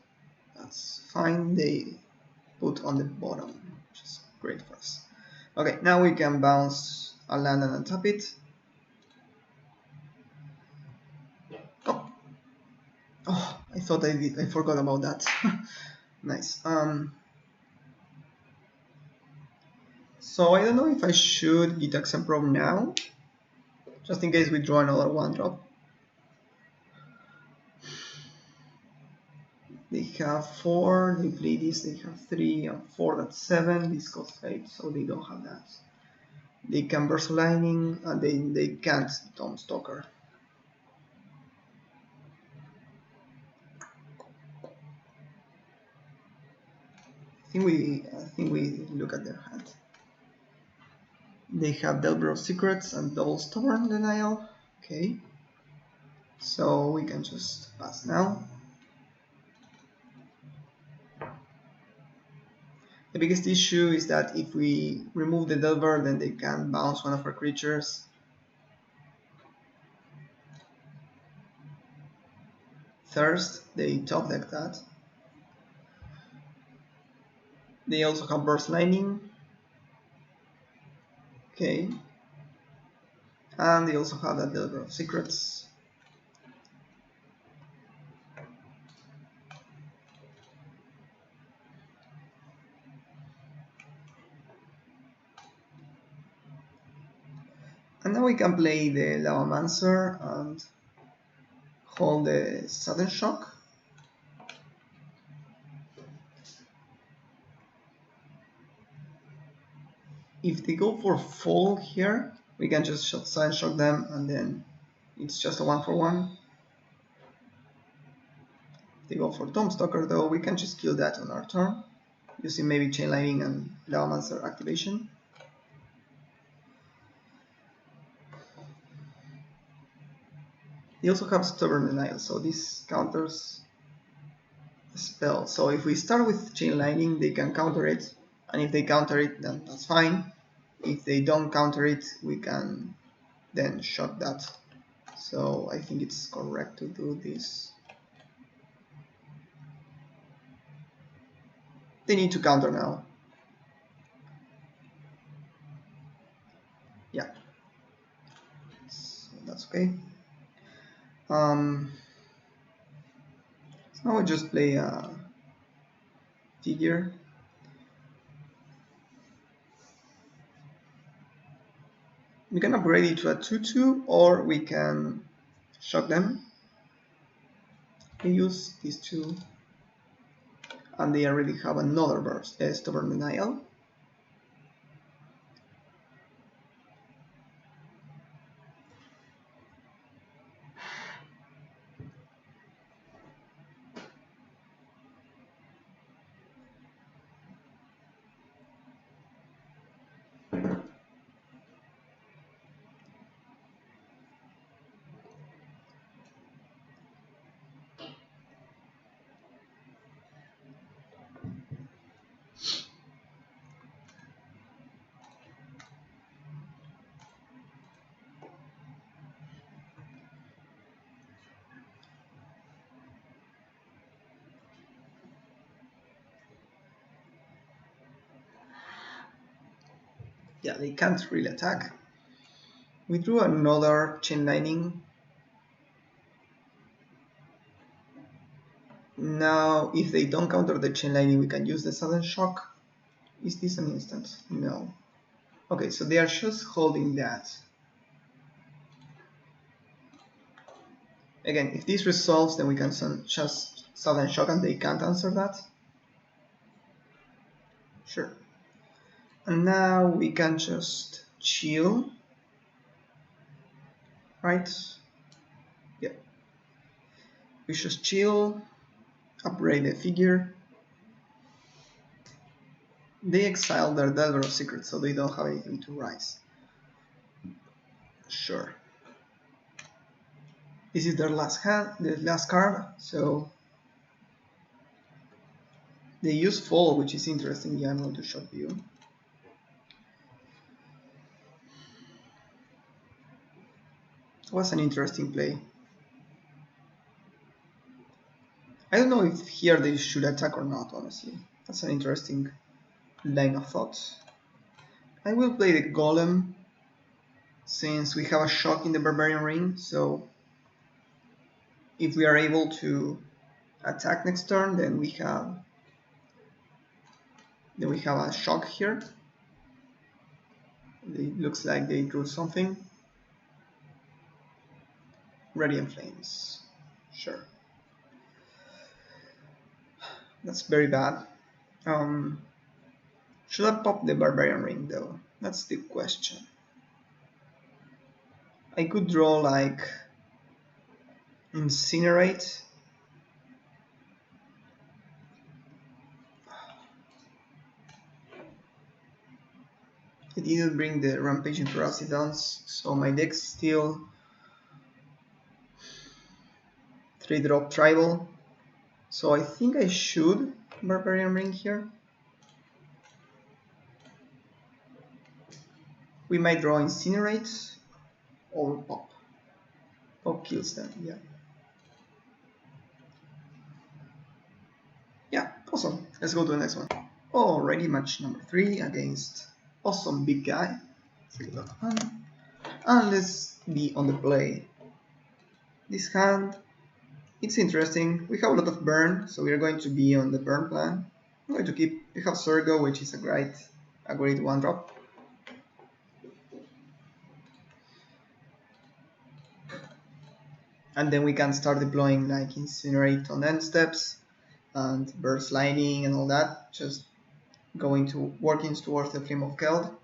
That's fine. They put on the bottom, which is great for us. Okay, now we can bounce a land and untap it. Oh, I thought I did. I forgot about that. Nice. So I don't know if I should Gitaxian Emperor now, just in case we draw another 1-drop. They have 4, they play this, they have 3 and 4, that's 7, this costs 8, so they don't have that. They can Burst Lightning, and they can't Tombstalker. I think we look at their hand. They have Delver of Secrets and Double Stubborn Denial. Okay. So we can just pass now. The biggest issue is that if we remove the Delver, then they can bounce one of our creatures. Thirst, they top deck that. They also have Burst Lightning. Okay. And they also have that Delver of Secrets. And now we can play the Lavamancer and hold the Sudden Shock. If they go for Fall here, we can just Sudden Shock them, and then it's just a 1-for-1. If they go for Tombstalker though, we can just kill that on our turn, using maybe Chain Lightning and Lavamancer activation. They also have Stubborn Denial, so this counters the spell. So if we start with Chain Lightning, they can counter it, and if they counter it, then that's fine. If they don't counter it, we can then shock that. So I think it's correct to do this. They need to counter now. Yeah. So that's okay. So now I just play a figure. We can upgrade it to a 2-2, or we can shock them. We use these two, and they already have another burst, Stubborn Denial. Yeah, they can't really attack. We drew another Chain Lightning. Now, if they don't counter the Chain Lightning, we can use the Sudden Shock. Is this an instant? No. Okay, so they are just holding that. Again, if this resolves, then we can just Sudden Shock and they can't answer that. Sure. And now we can just chill. right? Yeah. Vicious Chill, upgrade the figure. They exile their Delver of Secrets, so they don't have anything to rise. Sure. This is their last hand, the last card, so they use Fall, which is interesting. Yeah, I'm going to show you. It was an interesting play. I don't know if here they should attack or not, honestly. That's an interesting line of thought. I will play the Golem since we have a shock in the Barbarian Ring, so if we are able to attack next turn, then we have a shock here. It looks like they drew something. Radiant Flames. Sure. That's very bad. Should I pop the Barbarian Ring though? That's the question. I could draw like Incinerate. It didn't bring the Rampaging Terracidons, so my deck's still 3-drop Tribal. So I think I should Barbarian Ring here. We might draw Incinerate or Pop. Pop kills them, yeah. Yeah, awesome. Let's go to the next one. Alrighty, match number 3 against Awesome Big Guy. It's a lot of fun. And let's be on the play. This hand, it's interesting. We have a lot of burn, so we are going to be on the burn plan. I'm going to keep. We have Surgo, which is a great 1-drop. And then we can start deploying like Incinerate on end steps and Burst Lightning and all that. Just working towards the Flame of Keld.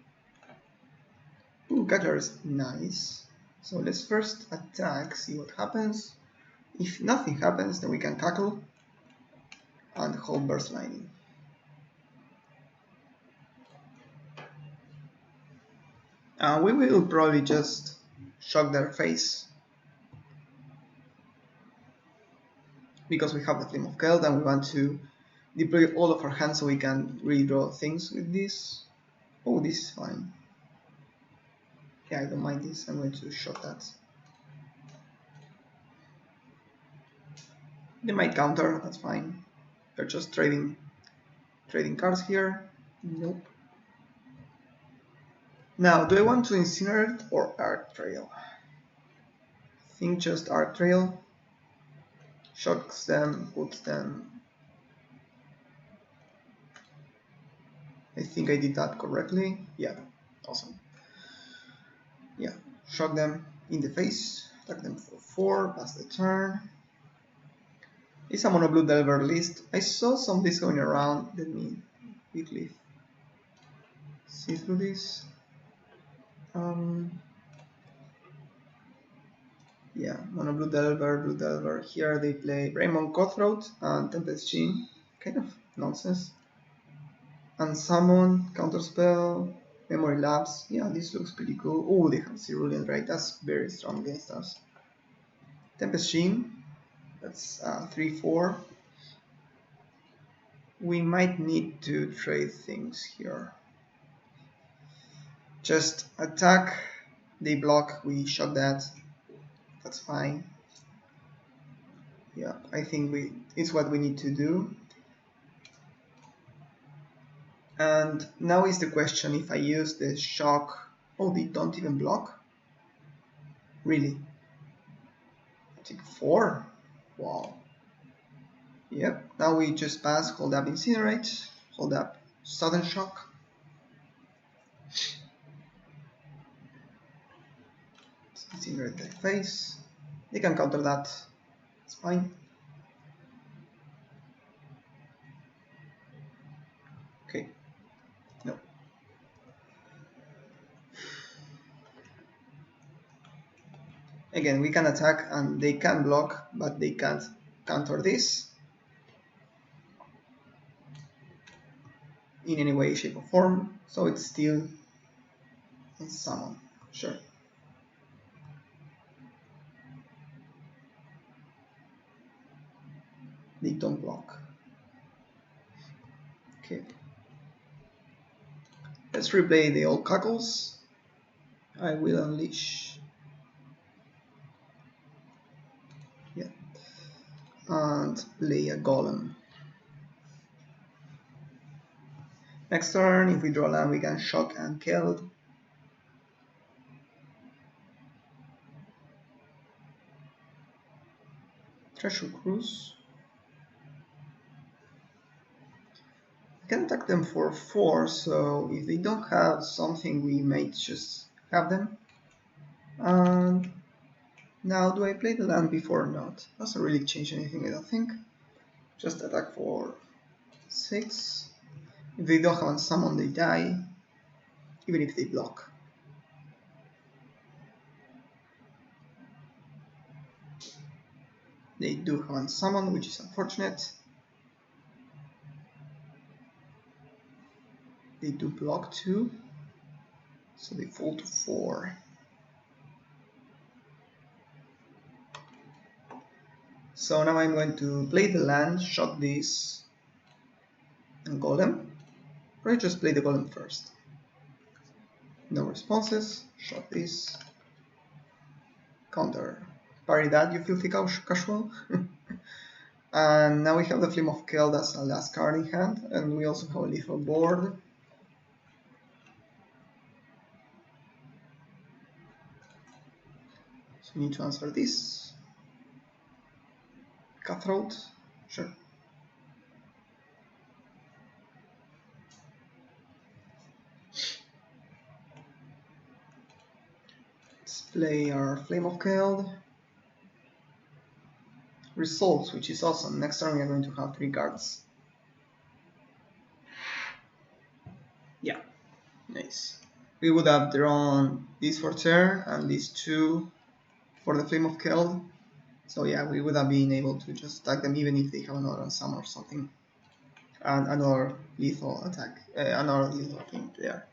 Ooh, Cackler is nice. So let's first attack, see what happens. If nothing happens, then we can Cackle and hold Burst Lightning. We will probably just shock their face because we have the Flame of Keld and we want to deploy all of our hands so we can redraw things with this. Oh, this is fine. Yeah, I don't mind this. I'm going to shock that. They might counter, that's fine. They're just trading cards here. Nope. Now, do I want to Incinerate or Arc Trail? I think just Arc Trail. Shocks them, puts them. I think I did that correctly. Yeah, awesome. Yeah, shock them in the face, attack them for 4, pass the turn. It's a mono blue Delver list. I saw some of this going around. Let me quickly see through this. Yeah, mono blue Delver. Here they play Raymond Cutthroat and Tempest Sheen. Kind of nonsense. And Summon, Counterspell, Memory Lapse. Yeah, this looks pretty cool. Oh, they have Cerulean, right? That's very strong against us. Tempest Sheen. That's 3-4. We might need to trade things here. Just attack, they block, we shot that. That's fine. Yeah, I think it's what we need to do. And now is the question if I use the shock. Oh, they don't even block? Really? I think 4? Wow. Yep, now we just pass, hold up Incinerate, hold up Sudden Shock. Incinerate their face. They can counter that. It's fine. Okay. No. Again, we can attack and they can block, but they can't counter this in any way, shape or form, so it's still in summon. Sure. They don't block. Okay. Let's replay the old Cackles. I will unleash. Yeah. And play a Golem. Next turn, if we draw land, we can shock and kill. Treasure Cruise. We can attack them for 4, so if they don't have something, we might just have them. And now, do I play the land before or not? Doesn't really change anything, I don't think. Just attack for 6. If they don't have a summon, they die, even if they block. They do have a summon, which is unfortunate. They do block too, so they fall to 4. So now I'm going to play the land, shock this, and Golem. Or I just play the Golem first. No responses, shock this, counter. Parry that, you filthy casual. And now we have the Flame of Keld as a last card in hand, and we also have a lethal board. So we need to answer this. Cutthroat, sure. Let's play our Flame of Keld. Results, which is awesome. Next turn we are going to have 3 cards. Yeah, nice. We would have drawn this for turn and these 2 for the Flame of Keld. So yeah, we would have been able to just attack them even if they have another summon or something. And another lethal attack, another lethal thing there.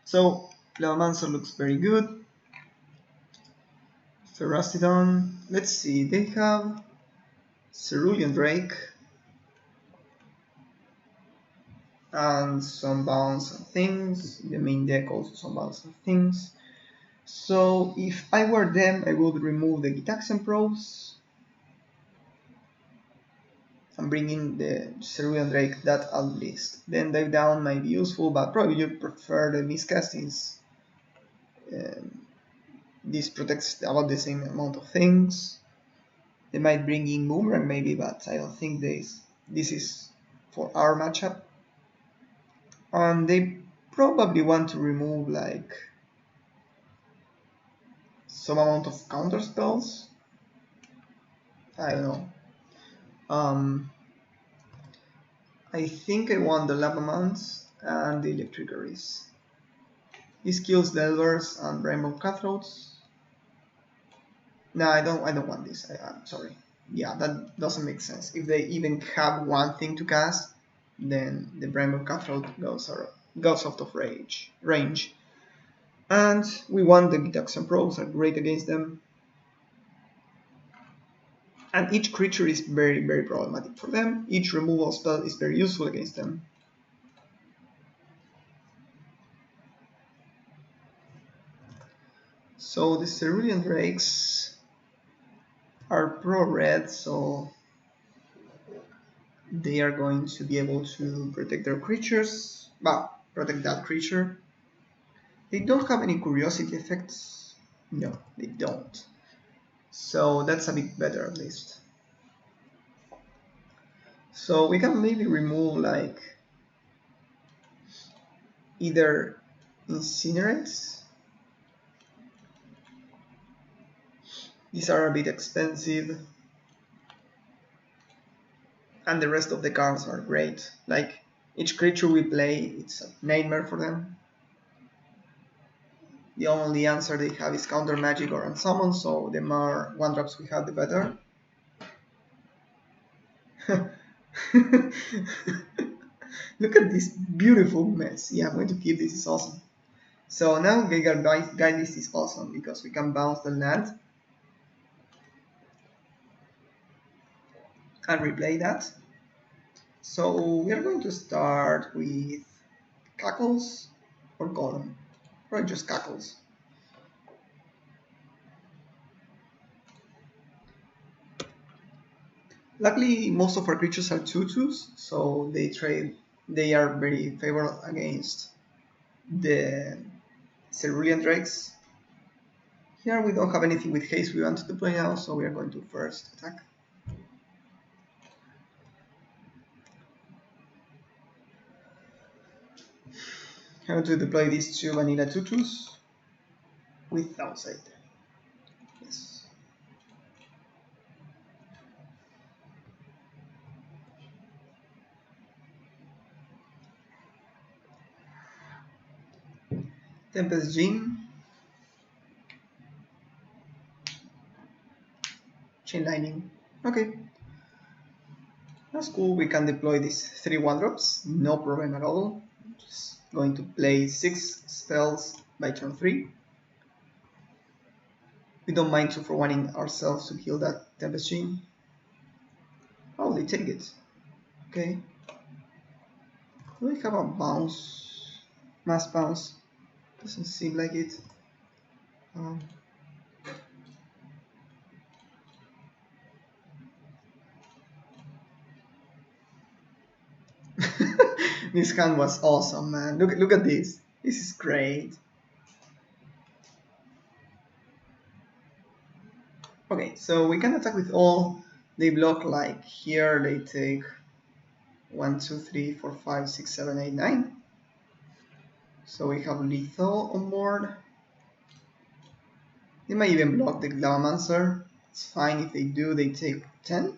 So Lavamancer looks very good. Ferastidon, let's see, they have Cerulean Drake and some bounce and things. The main deck also some bounce and things. So if I were them, I would remove the Gitaxian Probes and bring in the Cerulean Drake, that at least. Then Dive Down might be useful, but probably you prefer the Miscastings. This protects about the same amount of things. They might bring in Boomerang maybe, but I don't think this is for our matchup. And they probably want to remove like some amount of counter spells. I don't know. I think I want the Lavamans and the Electricaries. This kills the Elvers and Rainbow Cutthroats. No, I don't want this. I'm sorry. Yeah, that doesn't make sense. If they even have one thing to cast, then the Rainbow Cutthroat goes out of range. And we want the Gitaxian Probes are great against them. And each creature is very, very problematic for them. Each removal spell is very useful against them. So the Cerulean Drakes are pro-red, so they are going to be able to protect their creatures. Well, protect that creature. They don't have any curiosity effects. No, they don't. So that's a bit better at least. So we can maybe remove like either Incinerates. These are a bit expensive. And the rest of the cards are great. Like each creature we play, it's a nightmare for them. The only answer they have is counter magic or unsummon, so the more 1-drops we have, the better. Look at this beautiful mess. Yeah, I'm going to keep this, it's awesome. So now Geiger Geist is awesome because we can bounce the land and replay that. So we are going to start with Cackles or Golem, or just Cackles. Luckily, most of our creatures are 2/2s, so they are very favorable against the Cerulean Drakes. Here we don't have anything with haste we want to deploy now, so we are going to first attack. I'm going to deploy these 2 vanilla 2/2s with downside. Yes. Tempest Gene. Chain Lightning. Okay. That's cool. We can deploy these 3 1-drops. No problem at all. Just going to play 6 spells by turn 3. We don't mind 2 for 1ing ourselves to heal that Tempest Gene. Oh, they take it. Okay. Do we have a bounce? Mass bounce? Doesn't seem like it. This hand was awesome, man. Look at this. This is great. Okay, so we can attack with all. They block like here. They take 1, 2, 3, 4, 5, 6, 7, 8, 9. So we have lethal on board. They might even block the Glavamancer. It's fine if they do. They take 10.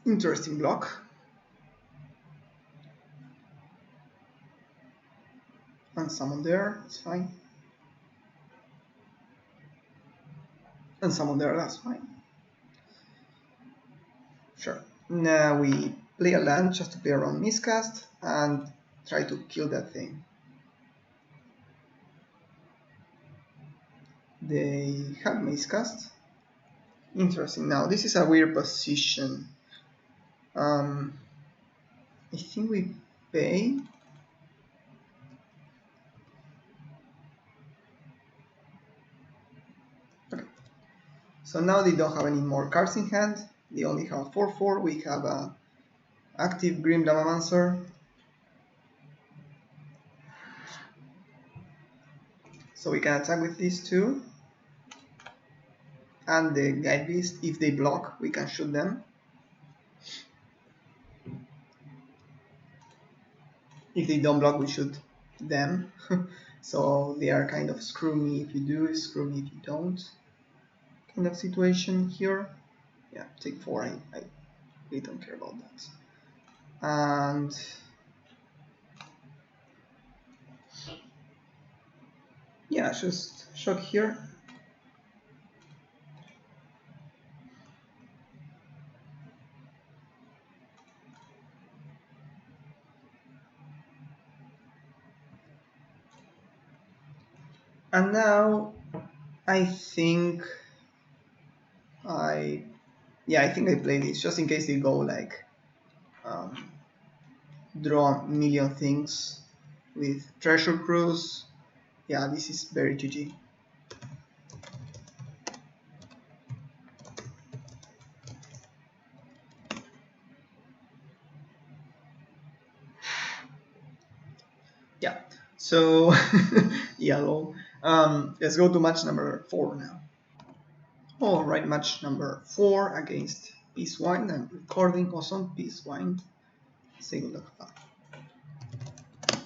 Interesting block. And summon there. It's fine. And summon there. That's fine. Sure. Now we play a land just to play around miscast and try to kill that thing. They have miscast. Interesting. Now this is a weird position. I think we pay. Okay. So now they don't have any more cards in hand. They only have 4/4. We have a active Grim Glavamancer. So we can attack with these 2. And the Guide Beast, if they block, we can shoot them. If they don't block, we shoot them. So they are kind of screw me if you do, screw me if you don't kind of situation here. Yeah, take 4. I really don't care about that. And yeah, just shock here. And now I think I play this just in case they go like draw a million things with Treasure Cruise. Yeah, this is very GG. Yeah, so yellow. Let's go to match number 4 now. Alright, match number 4 against Peacewind. I'm recording awesome Peacewind. Take a look at that.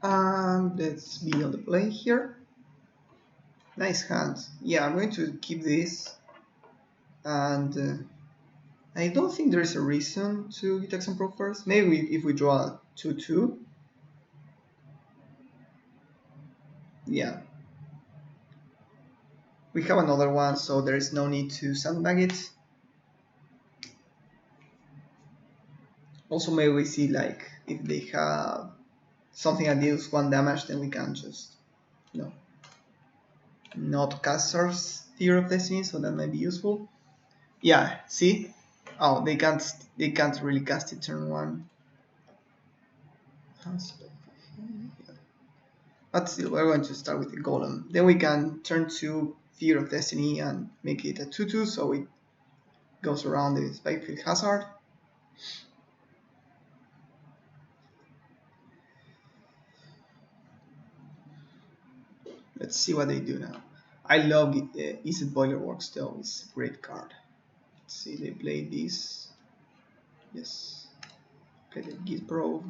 And let's be on the play here. Nice hand. Yeah, I'm going to keep this. And I don't think there is a reason to Gitaxian Pro first. Maybe if we draw a 2/2. Yeah. We have another one, so there is no need to sandbag it. Also, maybe we see like if they have something that deals 1 damage, then we can just, you know, not cast Surf's Tear of Destiny, so that might be useful. Yeah, see? Oh, they can't really cast it turn 1. But still, we're going to start with the Golem. Then we can turn to Fear of Destiny and make it a 2/2, so it goes around the Spikefield Hazard. Let's see what they do now. I love Izzet Boiler Works though, it's a great card. Let's see, they play this. Yes. Okay, the Git Probe.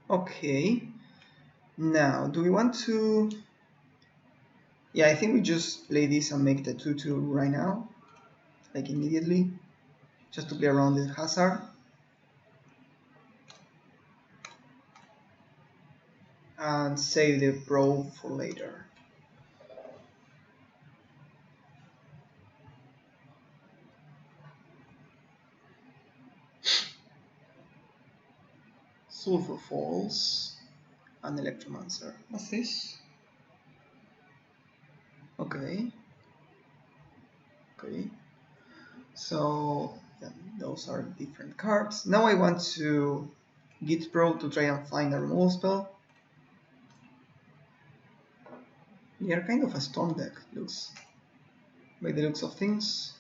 Okay. Now, do we want to... Yeah, I think we just play this and make the 2/2 right now. Like immediately. Just to play around the hazard. And save the probe for later. Sulfur Falls and Electromancer. What's this? Okay. Okay. So yeah, those are different cards. Now I want to Git Probe to try and find a removal spell. They are kind of a storm deck, looks by the looks of things.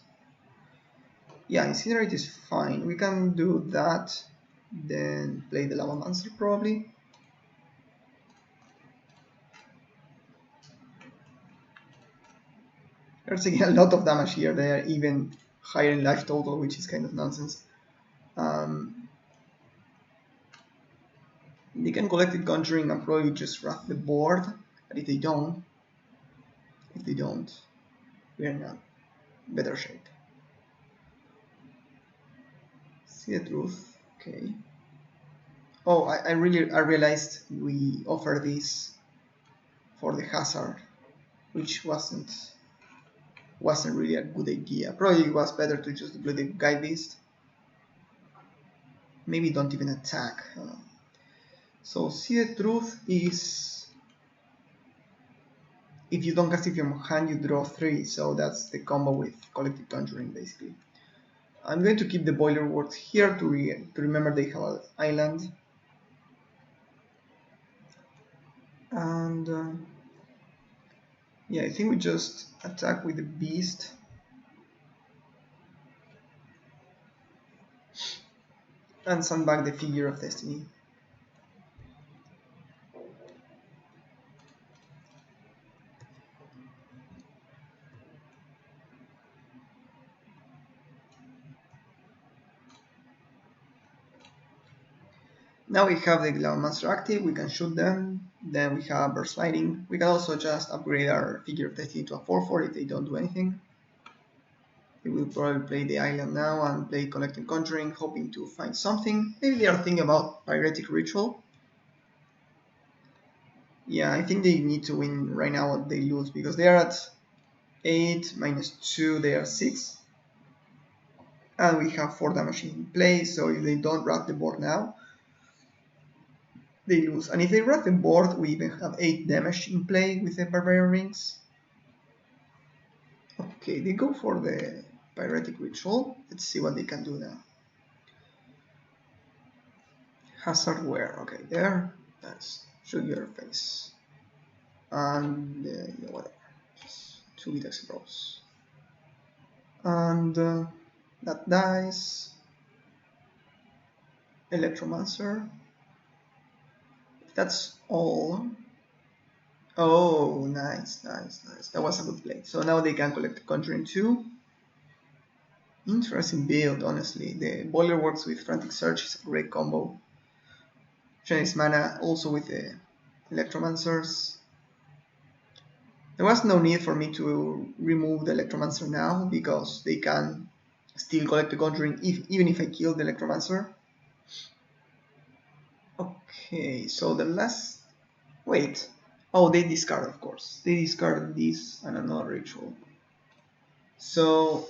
Yeah, Incinerate is fine. We can do that, then play the Lavamancer probably. They're taking a lot of damage here. They are even higher in life total, which is kind of nonsense. They can collect it Conjuring and probably just wrap the board, but if they don't, we are in better shape. See the truth, okay. Oh, I realized we offered this for the hazard, which wasn't really a good idea. Probably it was better to just play the Guide Beast. Maybe don't even attack. So see the truth is if you don't cast it from your hand, you draw 3. So that's the combo with Collective Conjuring basically. I'm going to keep the Boiler Works here to remember they have an island. And yeah, I think we just attack with the Beast. And sandbag the Figure of Destiny. Now we have the Lavamancer active, we can shoot them, then we have Burst Lightning. We can also just upgrade our Figure of Destiny to a 4/4 if they don't do anything. They will probably play the island now and play Collecting Conjuring, hoping to find something. Maybe they are thinking about Pyretic Ritual. Yeah, I think they need to win right now what they lose, because they are at 8, -2, they are 6. And we have 4 damage in play, so if they don't wrap the board now, they lose. And if they wrap the board, we even have 8 damage in play with the Barbarian Rings. Okay, they go for the Pyretic Ritual. Let's see what they can do now. Hazard Wear, okay, there. That's shoot your face. And yeah, whatever. Just 2 Vitex Bros. And that dies. Electromancer. That's all. Oh, nice. That was a good play. So now they can collect Conjuring 2. Interesting build, honestly. The Boiler Works with Frantic Search is a great combo. Genesis Mana also with the Electromancers. There was no need for me to remove the Electromancer now, because they can still collect the Conjuring even if I kill the Electromancer. Okay, so the last... Wait. Oh, they discard, of course. They discard this and another ritual. So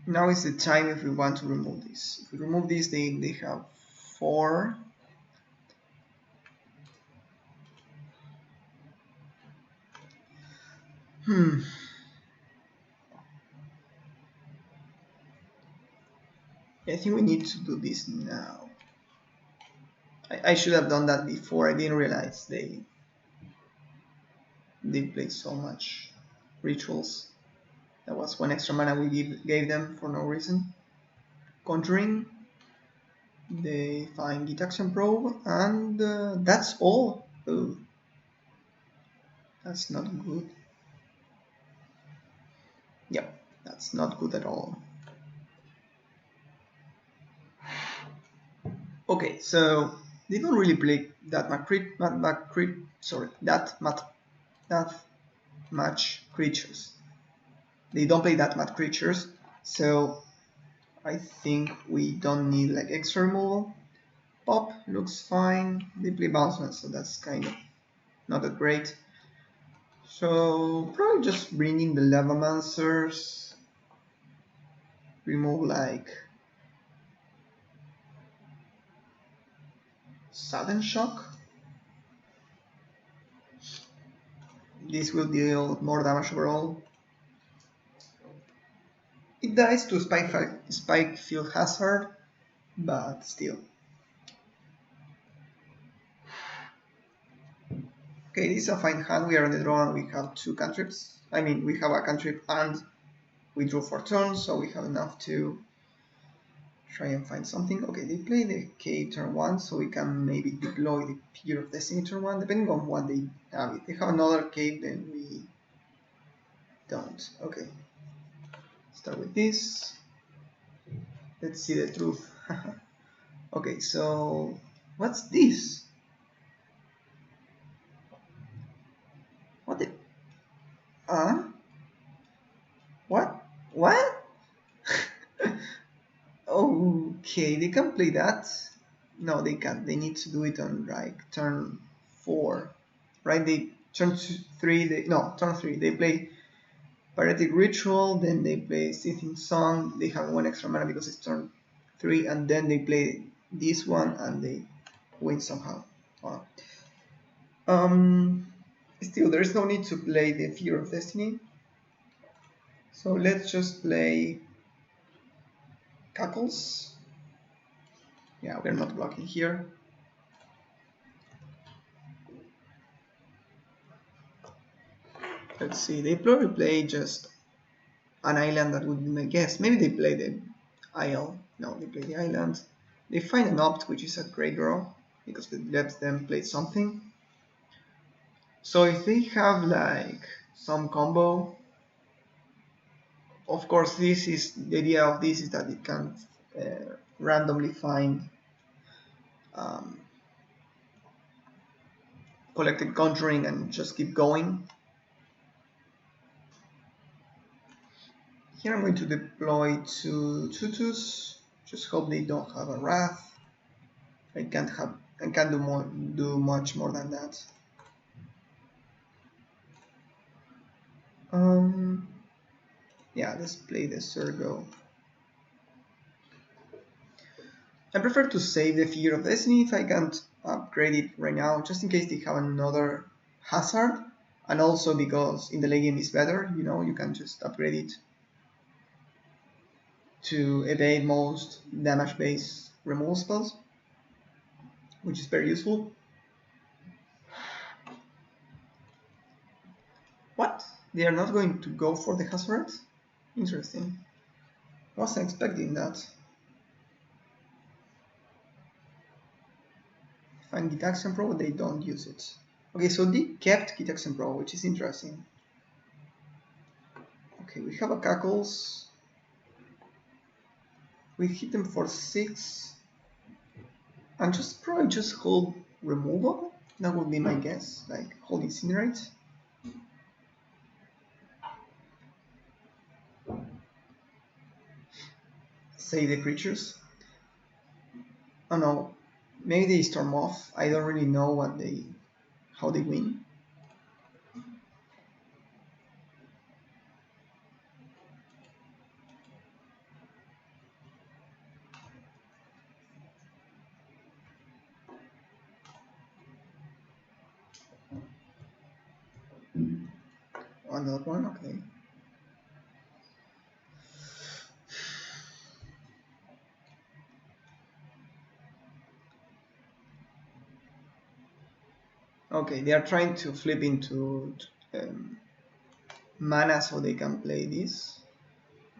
now is the time if we want to remove this. If we remove this, they have 4. I think we need to do this now. I should have done that before. I didn't realize they played so much rituals. That was 1 extra mana we gave them for no reason. Conjuring. They find Gitaxian Probe, and that's all. Oh, that's not good. Yep, that's not good at all. Okay, so they don't really play that much creatures. They don't play that much creatures, so I think we don't need like extra removal. Pop looks fine. They play Bounceman, so that's kind of not that great. So probably just bringing the Lavamancers. Remove like Sudden Shock. This will deal more damage overall. It dies to Spike Field Hazard, but still. Okay, this is a fine hand. We are on the draw and we have 2 cantrips. I mean, we have a cantrip and we drew 4 turns, so we have enough to try and find something. Okay, they play the K turn 1, so we can maybe deploy the Figure of Destiny turn 1, depending on what they have. If they have another K, then we don't. Okay, start with this. Let's see the truth. Okay, so what's this? What the... What? What? Okay, they can play that. No, they can't. They need to do it on like turn 4, right? They turn 3. Turn 3. They play Paretic Ritual, then they play Sithing Song. They have 1 extra mana because it's turn 3, and then they play this one and they win somehow. Still, there is no need to play the Figure of Destiny. So let's just play Cackles. Yeah, we're not blocking here. Let's see, they probably play just an island. That would be my guess. Maybe they play the Isle. No, they play the island. They find an Opt, which is a great draw, because it lets them play something. So if they have like some combo, of course, this is the idea of this is that it can randomly find collected Conjuring and just keep going. Here I'm going to deploy 2 tutus. Just hope they don't have a Wrath. I can't do much more than that. Yeah, let's play the Sergo. I prefer to save the Figure of Destiny if I can't upgrade it right now, just in case they have another hazard, and also because in the late game is better, you can just upgrade it to evade most damage-based removal spells, which is very useful. What? They are not going to go for the hazard? Interesting. I wasn't expecting that. Find Gitaxian Pro, they don't use it. Okay, so they kept Gitaxian Pro, which is interesting. Okay, we have a Cackles. We hit them for 6. And probably just hold removal. That would be my guess, like hold Incinerate. save the creatures. Oh no, maybe they storm off. I don't really know how they win. Another one, okay. Okay, they are trying to flip into mana so they can play this.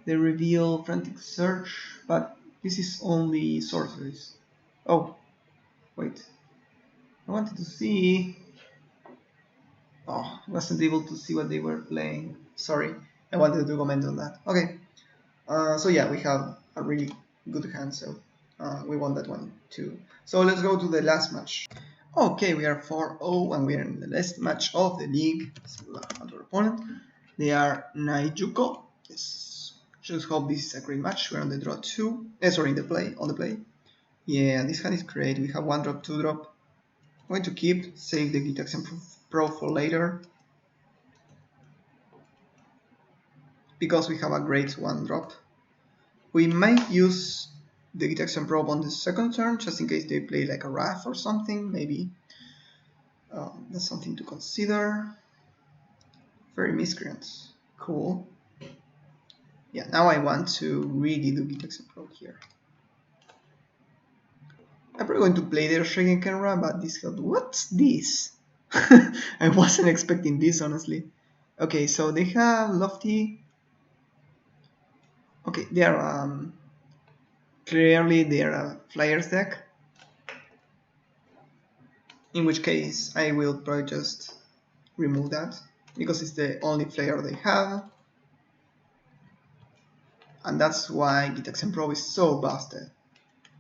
They reveal Frantic Search, but this is only sorceries. Oh, wait. I wanted to see... Oh, I wasn't able to see what they were playing. Sorry, I wanted to comment on that. Okay, so yeah, we have a really good hand, so we won that one too. So let's go to the last match. Okay, we are 4-0 and we are in the last match of the league. So another opponent. They are Naijuko. Yes. Just hope this is a great match. We're on the draw 2. Sorry, on the play. Yeah, this hand is great. We have 1 drop, 2 drop. I'm going to keep, save the Gitaxian Pro for later. Because we have a great 1 drop. We might use the Gitaxian Probe on the second turn, just in case they play like a Wrath or something, maybe. That's something to consider. Very Miscreants. Cool. Yeah, now I want to really do Gitaxian Probe here. I'm probably going to play their Shaken Kenra, but this helped. What's this? I wasn't expecting this, honestly. Okay, so they have Lofty. Okay, they are clearly they are a Flyers deck. In which case, I will probably just remove that because it's the only flyer they have, and that's why Gitaxian Probe is so busted.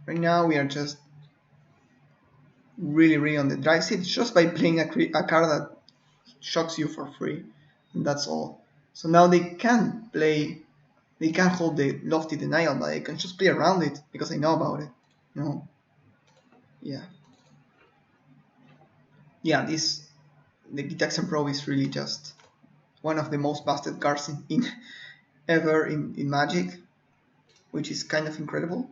Right now, we are just really on the drive seat just by playing a card that shocks you for free, and that's all. So now they can play, they can hold the Lofty Denial, but I can just play around it because I know about it. You know? Yeah, the Gitaxian Probe is really just one of the most busted cards ever in Magic, which is kind of incredible.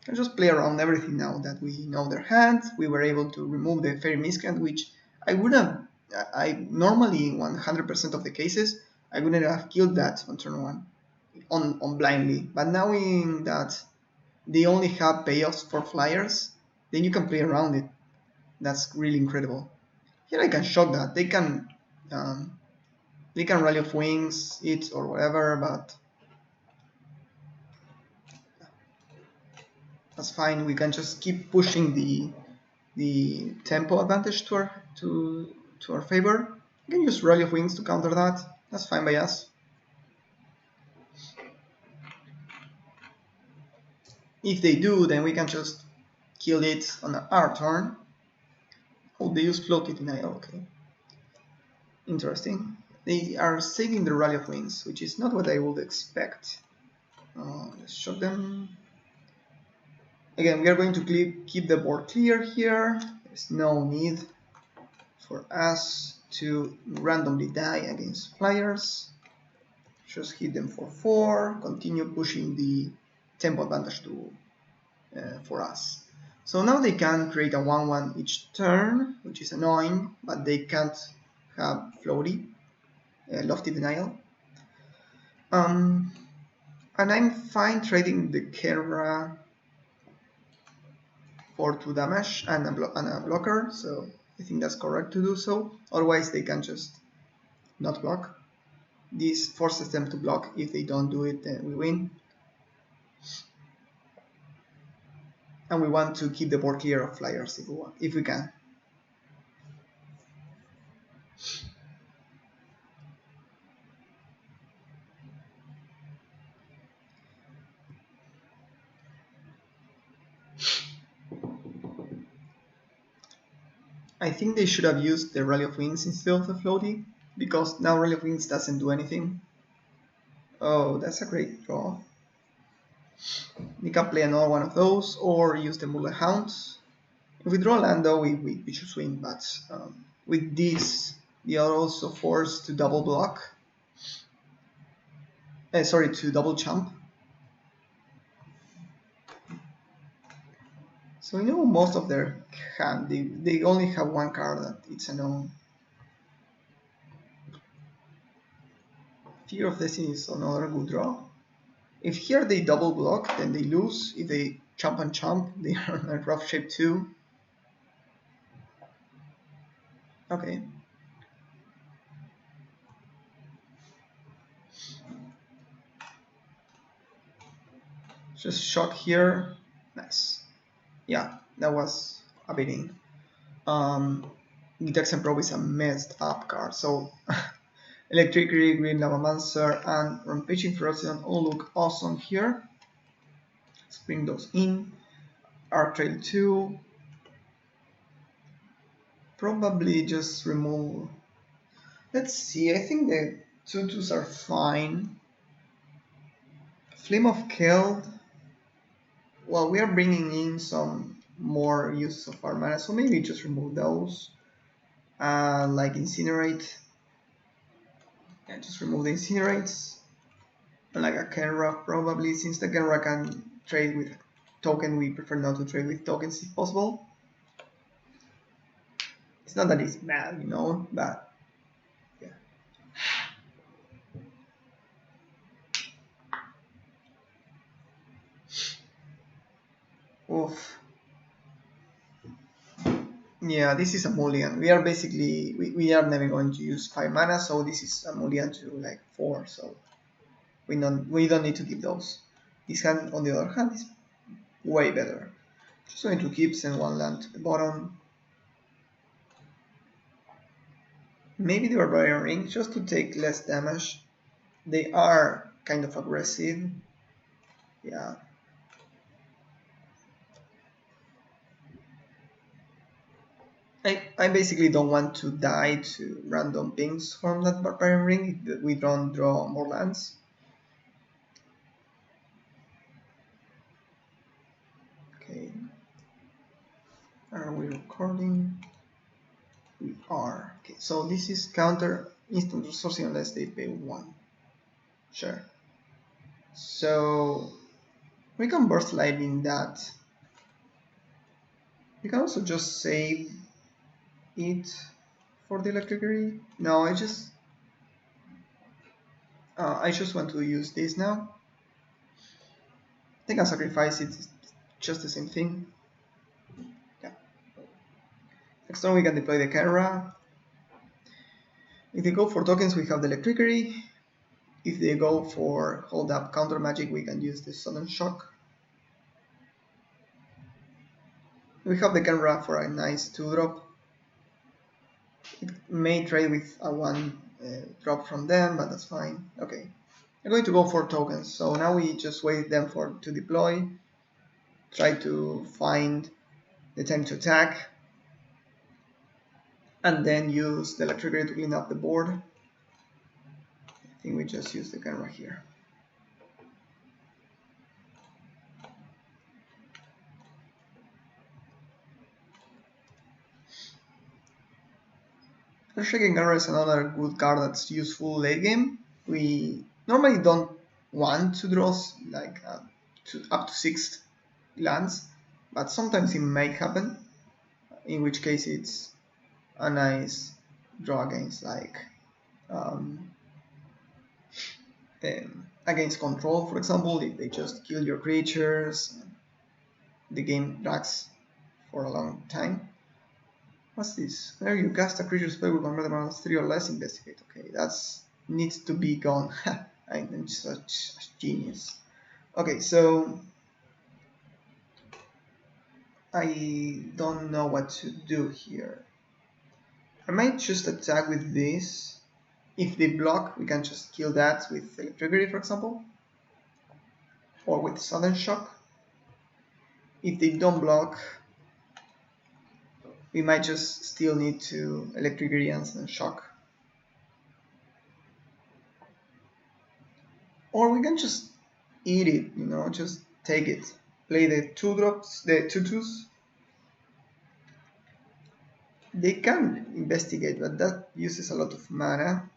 Can just play around everything now that we know their hand. We were able to remove the Fairy Miscreant, which I would have. I normally, in 100% of the cases, I wouldn't have killed that on turn 1 on blindly. But knowing that they only have payoffs for flyers, then you can play around it. That's really incredible. Here I can shock that. They can Rally of Wings it or whatever, but that's fine. We can just keep pushing the tempo advantage to our favor. We can use Rally of Wings to counter that. That's fine by us. If they do, then we can just kill it on our turn. Oh, they use Floaty Denial, okay. Interesting. They are saving the Rally of Wings, which is not what I would expect. Let's shock them. Again, we are going to keep the board clear here. There's no need for us to randomly die against flyers. Just hit them for 4, continue pushing the tempo advantage for us. So now they can create a 1-1 each turn, which is annoying, but they can't have Floaty, Lofty Denial. And I'm fine trading the Kenra for 2 damage and a blocker, so I think that's correct to do so. Otherwise, they can just not block. This forces them to block. If they don't do it, then we win. And we want to keep the board clear of flyers if we can. I think they should have used the Rally of Wings instead of the Floaty, because now Rally of Wings doesn't do anything. Oh, that's a great draw. We can play another one of those or use the Mullet Hounds. If we draw land though, we should swing, but with this, we are also forced to double block. Sorry, to double jump. So you know most of their hand, they only have one card that it's a known. Fear of Destiny is another good draw. If here they double block, then they lose. If they jump and jump, they are in a rough shape too. Okay. Just shock here. Nice. Yeah, that was a beating. Gitax and Probe is a messed up card, so Electric Green Lavamancer and Rampaging Ferocious all look awesome here. Let's bring those in. Arc Trail 2. Probably just remove. Let's see, I think the 2/2s are fine. Flame of Keld. Well, we are bringing in some more uses of our mana, so maybe just remove those. Like Incinerate. Yeah, just remove the Incinerates. And like a Kenra, probably, since the Kenra can trade with token, we prefer not to trade with tokens if possible. It's not that it's bad, you know, but yeah. Oof. Yeah, this is a mulligan. We are basically, we are never going to use 5 mana, so this is a mulligan to like 4, so we don't need to keep those. This hand, on the other hand, is way better. Just going to keep, send one land to the bottom. Maybe the Barbarian Ring, just to take less damage. They are kind of aggressive. Yeah. I basically don't want to die to random pings from that Barbarian Ring if we don't draw more lands. Okay. Are we recording? We are. Okay, so this is counter instant resourcing unless they pay 1. Sure. So we can burst lightning that. We can also just save it for the electricity. No, I just want to use this now. I think I'll sacrifice it. It's just the same thing. Yeah. Next turn we can deploy the Khaira. If they go for tokens, we have the electricity. If they go for hold up counter magic, we can use the sudden shock. We have the Khaira for a nice 2-drop. It may trade with a 1 drop from them, but that's fine. Okay, I'm going to go for tokens. So now we just wait them to deploy. Try to find the time to attack, and then use the electricity to clean up the board. I think we just use the Khaira here. Earthshaking Khaira is another good card that's useful late game. We normally don't want to draw like up to 6 lands, but sometimes it may happen, in which case it's a nice draw against like against control, for example. If they just kill your creatures, the game drags for a long time. What's this? Where you cast a creature spell with 1 mana 3 or less, investigate. Okay, that's needs to be gone. I'm such a genius. Okay, so I don't know what to do here. I might just attack with this. If they block, we can just kill that with electricity, for example, or with sudden shock. If they don't block, we might just still need to electricity and sudden shock. Or we can just eat it, you know, just take it. Play the 2 drops, the 2/2s. They can investigate, but that uses a lot of mana.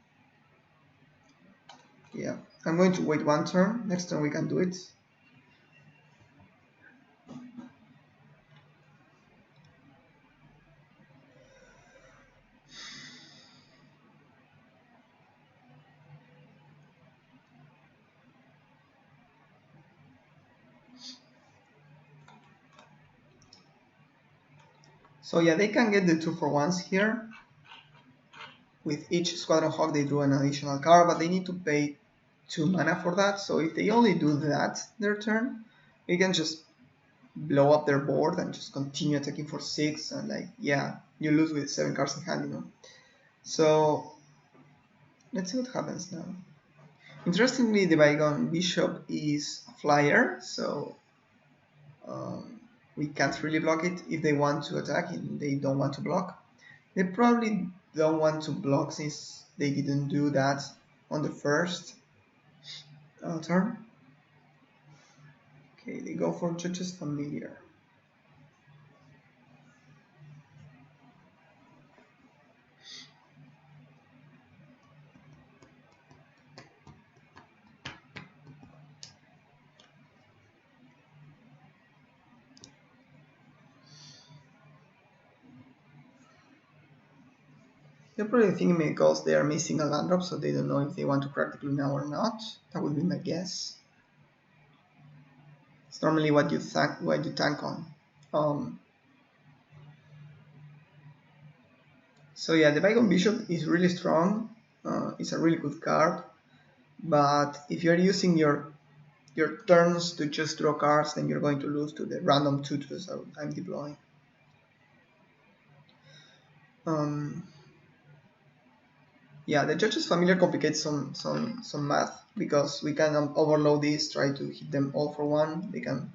Yeah, I'm going to wait 1 turn. Next turn we can do it. So yeah, they can get the 2-for-1s here. With each Squadron Hawk they draw an additional card, but they need to pay 2 mana for that. So if they only do that their turn, we can just blow up their board and just continue attacking for 6, and like, yeah, you lose with 7 cards in hand, you know. So let's see what happens now. Interestingly, the Bygone Bishop is a flyer, so we can't really block it. If they want to attack and they don't want to block, they probably don't want to block since they didn't do that on the first turn. Okay, they go for Judge's Familiar. They're probably thinking because they are missing a land drop, so they don't know if they want to crack the clue now or not. That would be my guess. It's normally what you tank on. So yeah, the Bygone Bishop is really strong. It's a really good card, but if you're using your turns to just draw cards, then you're going to lose to the random 2/2s I'm deploying. Yeah, the Judge's Familiar complicates some math because we can overload this, try to hit them all for 1. They can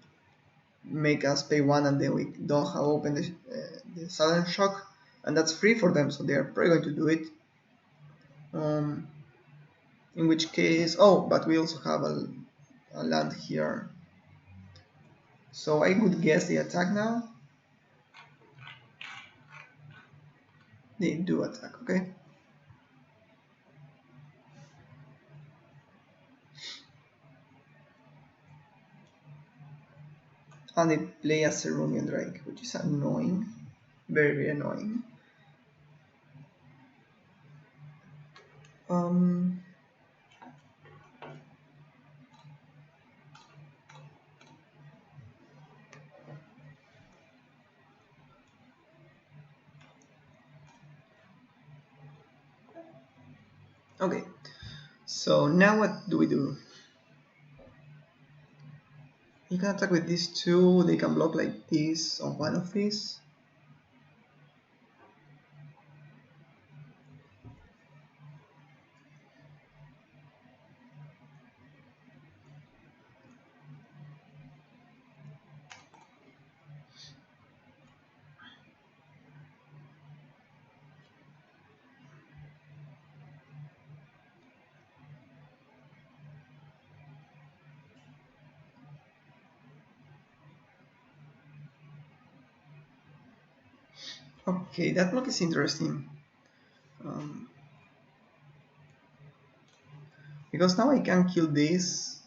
make us pay 1 and then we don't have open the Sudden Shock, and that's free for them, so they are probably going to do it. In which case, but we also have a land here. So I would guess they attack now. They do attack, okay? And they play a Cerulean Drake, which is annoying. Very, very annoying. Okay, so now what do we do? You can attack with these 2, they can block like this on one of these. Okay, that block is interesting. Because now I can kill this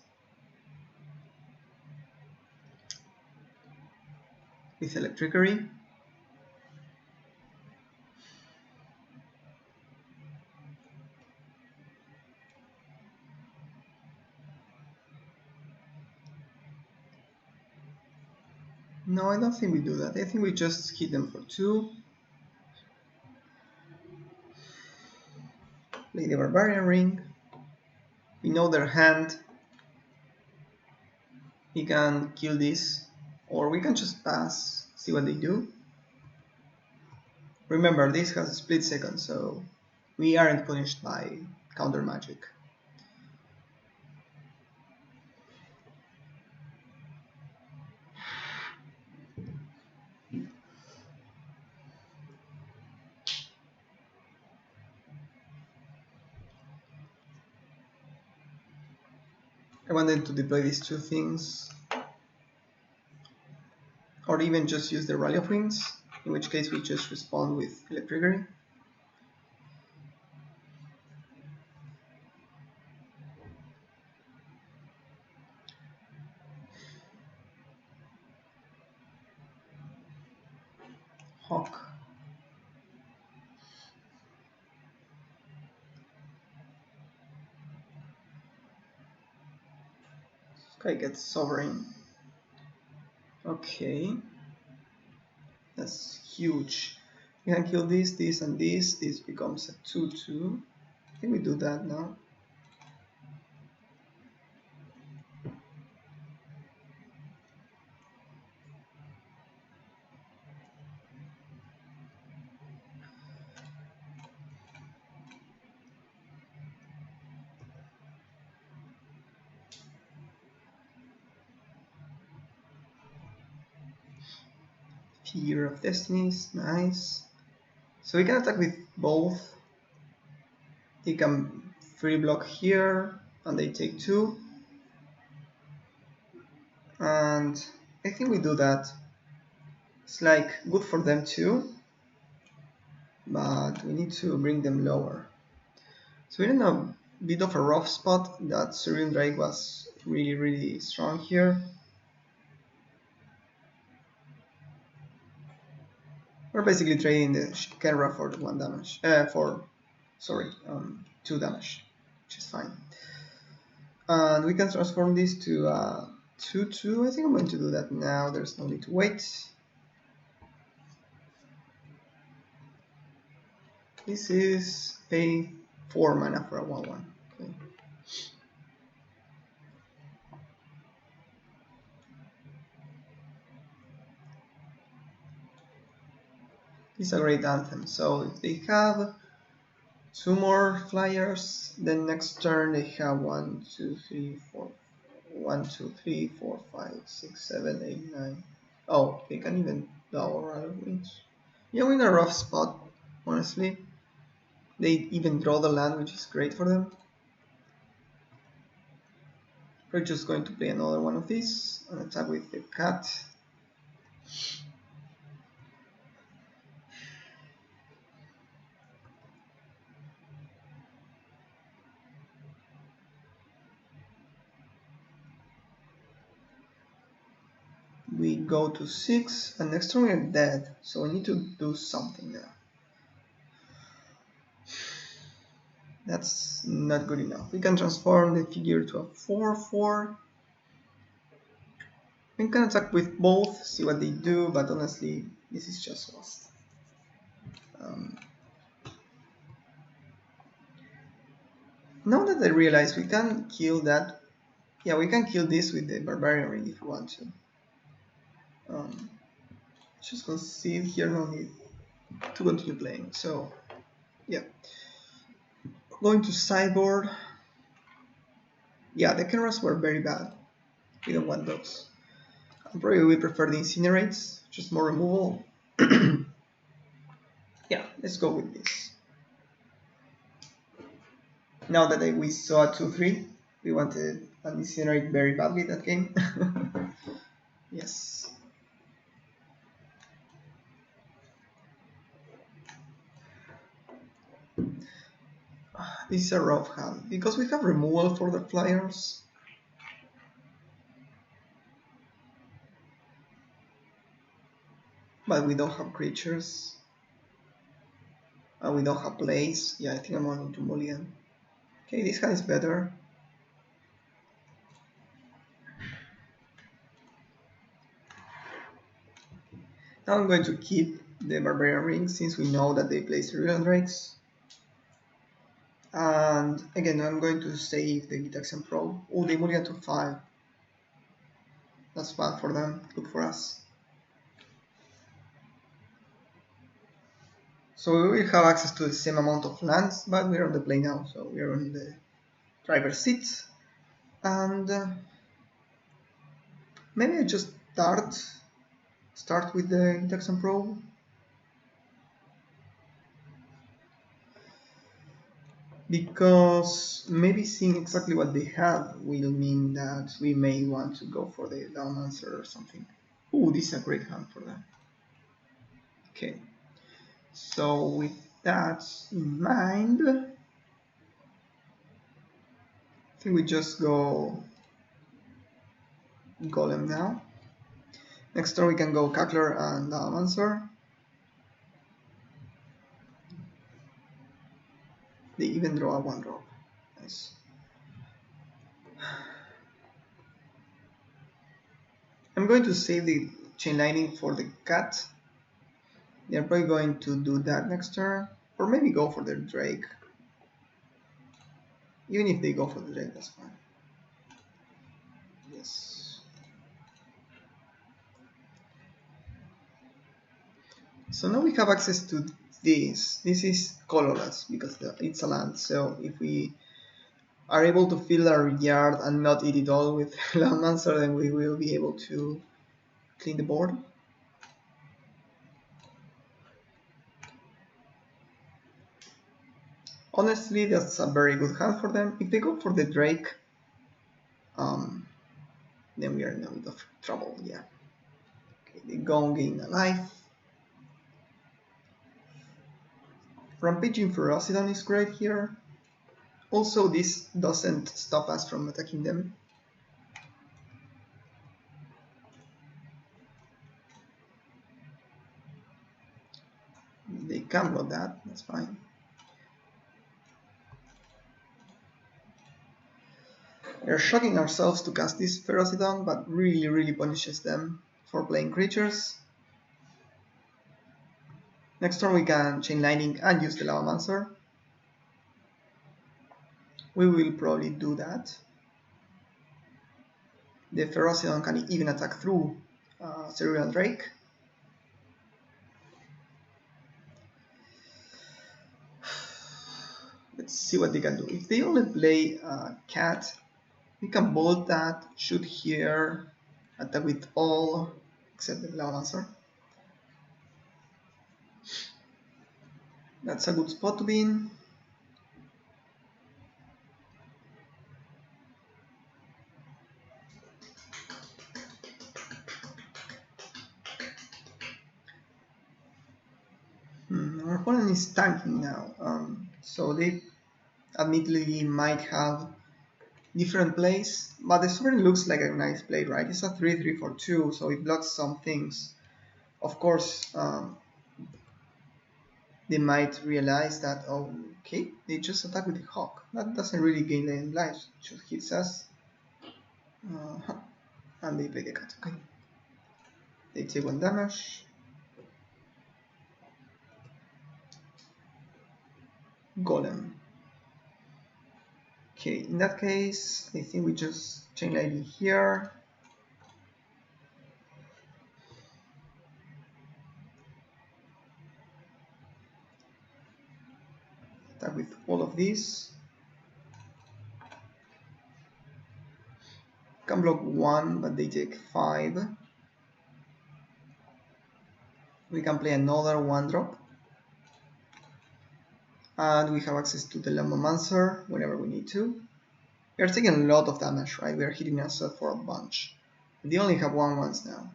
with Electricary. No, I don't think we do that. I think we just hit them for 2. Play the Barbarian Ring. We know their hand. We can kill this, or we can just pass, see what they do. Remember, this has a split second, so we aren't punished by counter magic. I wanted to deploy these 2 things. or even just use the Rally of Wings, in which case we just respond with Electricity. Hawk. This guy gets Sovereign. Okay. That's huge. We can kill this, this, and this. This becomes a 2-2. I think we do that now. Fear of Destinies, nice. So we can attack with both. They can free block here, and they take 2. And I think we do that. It's like good for them too, but we need to bring them lower. So we're in a bit of a rough spot. That Cerulean Drake was really strong here. We're basically trading the Kenra for the 1 damage. 2 damage, which is fine. And we can transform this to 2-2. I think I'm going to do that now. There's no need to wait. This is a 4 mana for a 1-1. Okay. This is a great anthem. So if they have 2 more flyers, then next turn they have 1, 2, 3, 4. 1, 2, 3, 4, 5, 6, 7, 8, 9. Oh, they can even double Rally of Wings. Yeah, we're in a rough spot, honestly. They even draw the land, which is great for them. We're just going to play another one of these and attack with the cat. We go to 6, and next turn we're dead, so we need to do something there. That's not good enough. We can transform the figure to a 4-4. We can attack with both, see what they do, but honestly, this is just lost. Now that I realize we can kill that, yeah, we can kill this with the Barbarian Ring if we want to. Just concede here, no need to continue playing. So, yeah. Going to sideboard. Yeah, the Kenras were very bad. We don't want those. Probably we prefer the Incinerates, just more removal. Yeah, let's go with this. Now that we saw a 2-3, we wanted an Incinerate very badly that game. Yes. This is a rough hand, because we have removal for the flyers. But we don't have creatures. We don't have plays. Yeah, I think I'm going to mulligan. Okay, this hand is better. Now I'm going to keep the Barbarian Ring, since we know that they play Cerulean Drakes. And again, I'm going to save the Gitaxian Probe. Oh, they mulligan to 5. That's bad for them, good for us. So we will have access to the same amount of lands, but we're on the play now, so we're on the driver's seat. And maybe I just start with the Gitaxian Probe. Because maybe seeing exactly what they have will mean that we may want to go for the down answer or something. Oh, this is a great hand for them. Okay, so with that in mind, I think we just go Golem now. Next turn we can go Cackler and Lavamancer. They even draw a 1-drop. Nice. I'm going to save the Chain Lightning for the cat. They're probably going to do that next turn. Or maybe go for their Drake. Even if they go for the Drake, that's fine. Yes. So now we have access to this. This is colorless because it's a land. So if we are able to fill our yard and not eat it all with Lavamancer, then we will be able to clean the board. Honestly, that's a very good hand for them. If they go for the Drake, then we are in a bit of trouble, yeah. Okay, they go gain a life. Rampaging Ferocidon is great here. Also, this doesn't stop us from attacking them. They can block that, that's fine. We're shocking ourselves to cast this Ferocidon, but really punishes them for playing creatures. Next turn we can Chain Lightning and use the Lavamancer. We will probably do that. The Ferocidon can even attack through Cerebral Drake. Let's see what they can do. If they only play Cat, we can bolt that, shoot here, attack with all except the Lavamancer. That's a good spot to be in. Our opponent is tanking now, so they admittedly might have different plays, but the Sovereign looks like a nice play, right? It's a 3/3 for 2, so it blocks some things. Of course, they might realize that, oh, okay, they just attack with the Hawk. That doesn't really gain any lives, it just hits us. And they play the cat, okay. They take 1 damage. Golem. Okay, in that case, I think we just Chain Lightning here. Attack with all of these. Can block 1, but they take 5. We can play another 1-drop. And we have access to the Lavamancer whenever we need to. We are taking a lot of damage, right? We are hitting ourselves for a bunch. They only have 1/1s now.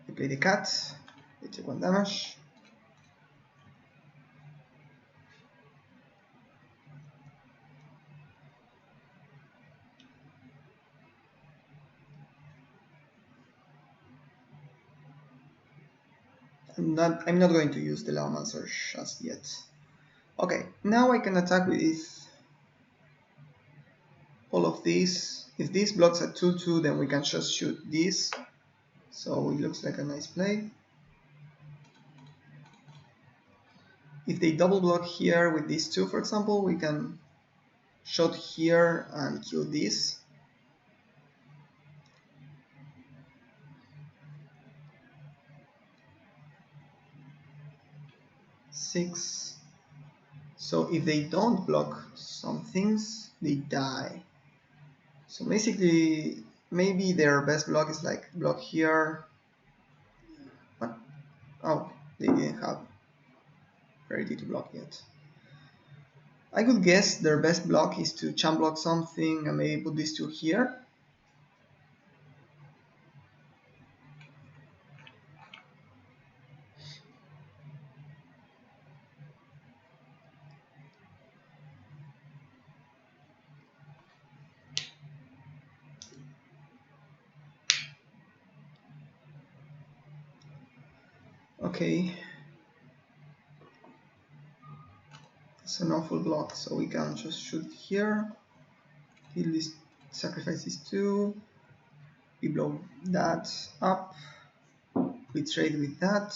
They play the cat, they take 1 damage. I'm not going to use the Lavamancer just yet. Okay, now I can attack with all of these. If this blocks at 2/2, then we can just shoot this. So it looks like a nice play. If they double block here with these 2, for example, we can shot here and kill this. Six. So if they don't block some things, they die. So basically, maybe their best block is like block here. But, oh, they didn't have Rarity to block yet. I could guess their best block is to champ block something and maybe put these two here. Okay, it's an awful block, so we can just shoot here, kill this, sacrifice these two, we blow that up, we trade with that,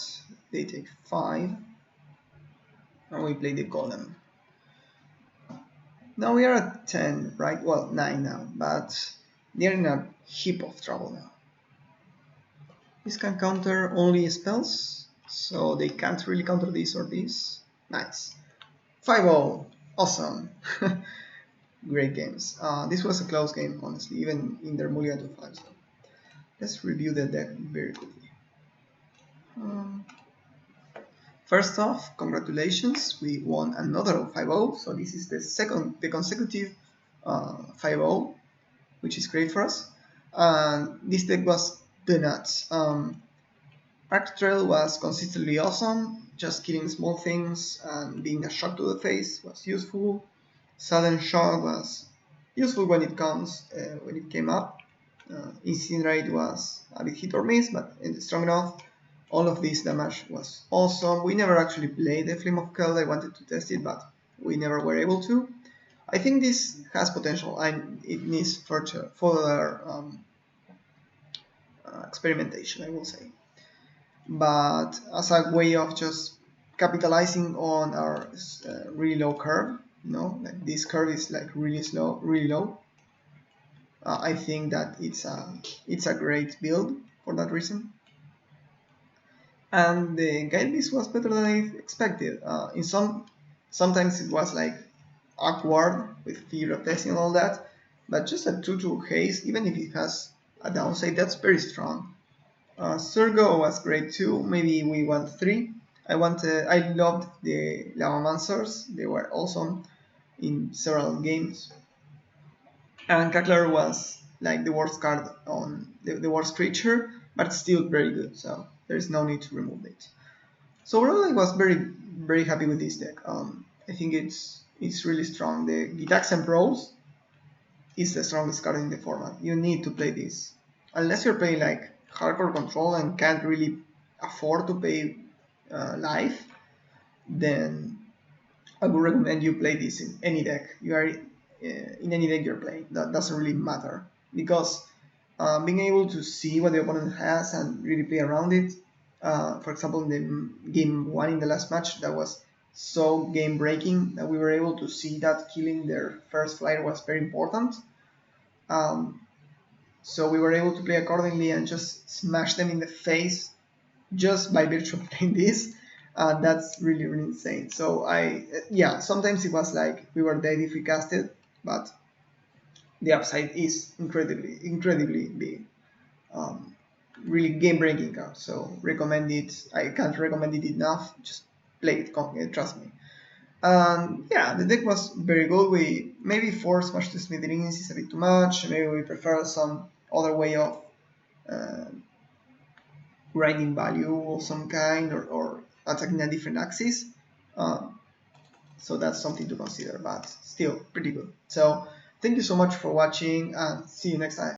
they take 5, and we play the golem. Now we are at 10, right? Well, 9 now, but they're in a heap of trouble now. This can counter only spells, so they can't really counter this or this. Nice. 5-0. Awesome. Great games. This was a close game, honestly, even in their Mulligan to 5. So let's review the deck very quickly. First off, congratulations, we won another 5-0. So this is the consecutive 5-0, which is great for us. This deck was the nuts. Arc Trail was consistently awesome, just killing small things and being a shock to the face was useful. Sudden Shock was useful when it came up. Incinerate was a bit hit or miss, but strong enough. All of this damage was awesome. We never actually played the Flame of Keld. I wanted to test it, but we never were able to. I think this has potential and it needs further experimentation, I will say. But as a way of just capitalizing on our really low curve, like this curve is like really low. I think that it's a great build for that reason. And the guide list was better than I expected. Sometimes it was like awkward with fear of testing and all that, but just a 2/2 haste, even if it has a downside, that's very strong. Surgo was great too. Maybe we want 3. I loved the Lavamancers. They were awesome in several games. And Kakler was like the worst card on the worst creature, but still very good. So there's no need to remove it. So overall, I was very happy with this deck. I think it's really strong. The Gitaxian Pros is the strongest card in the format. You need to play this, unless you're playing like hardcore control and can't really afford to pay life. Then I would recommend you play this in any deck. You are in any deck you're playing. That doesn't really matter because being able to see what the opponent has and really play around it. For example, in the game 1 in the last match, that was so game breaking that we were able to see that killing their first flyer was very important. So we were able to play accordingly and just smash them in the face just by virtue of playing this. That's really insane. So sometimes it was like we were dead if we cast it, but the upside is incredibly big. Really game breaking card. So recommend it. I can't recommend it enough. Just play it. Trust me. The deck was very good. We maybe 4 Smash to Smithereens is a bit too much. Maybe we prefer some other way of grinding value of some kind or attacking a different axis. So that's something to consider, but still pretty good. So thank you so much for watching and see you next time.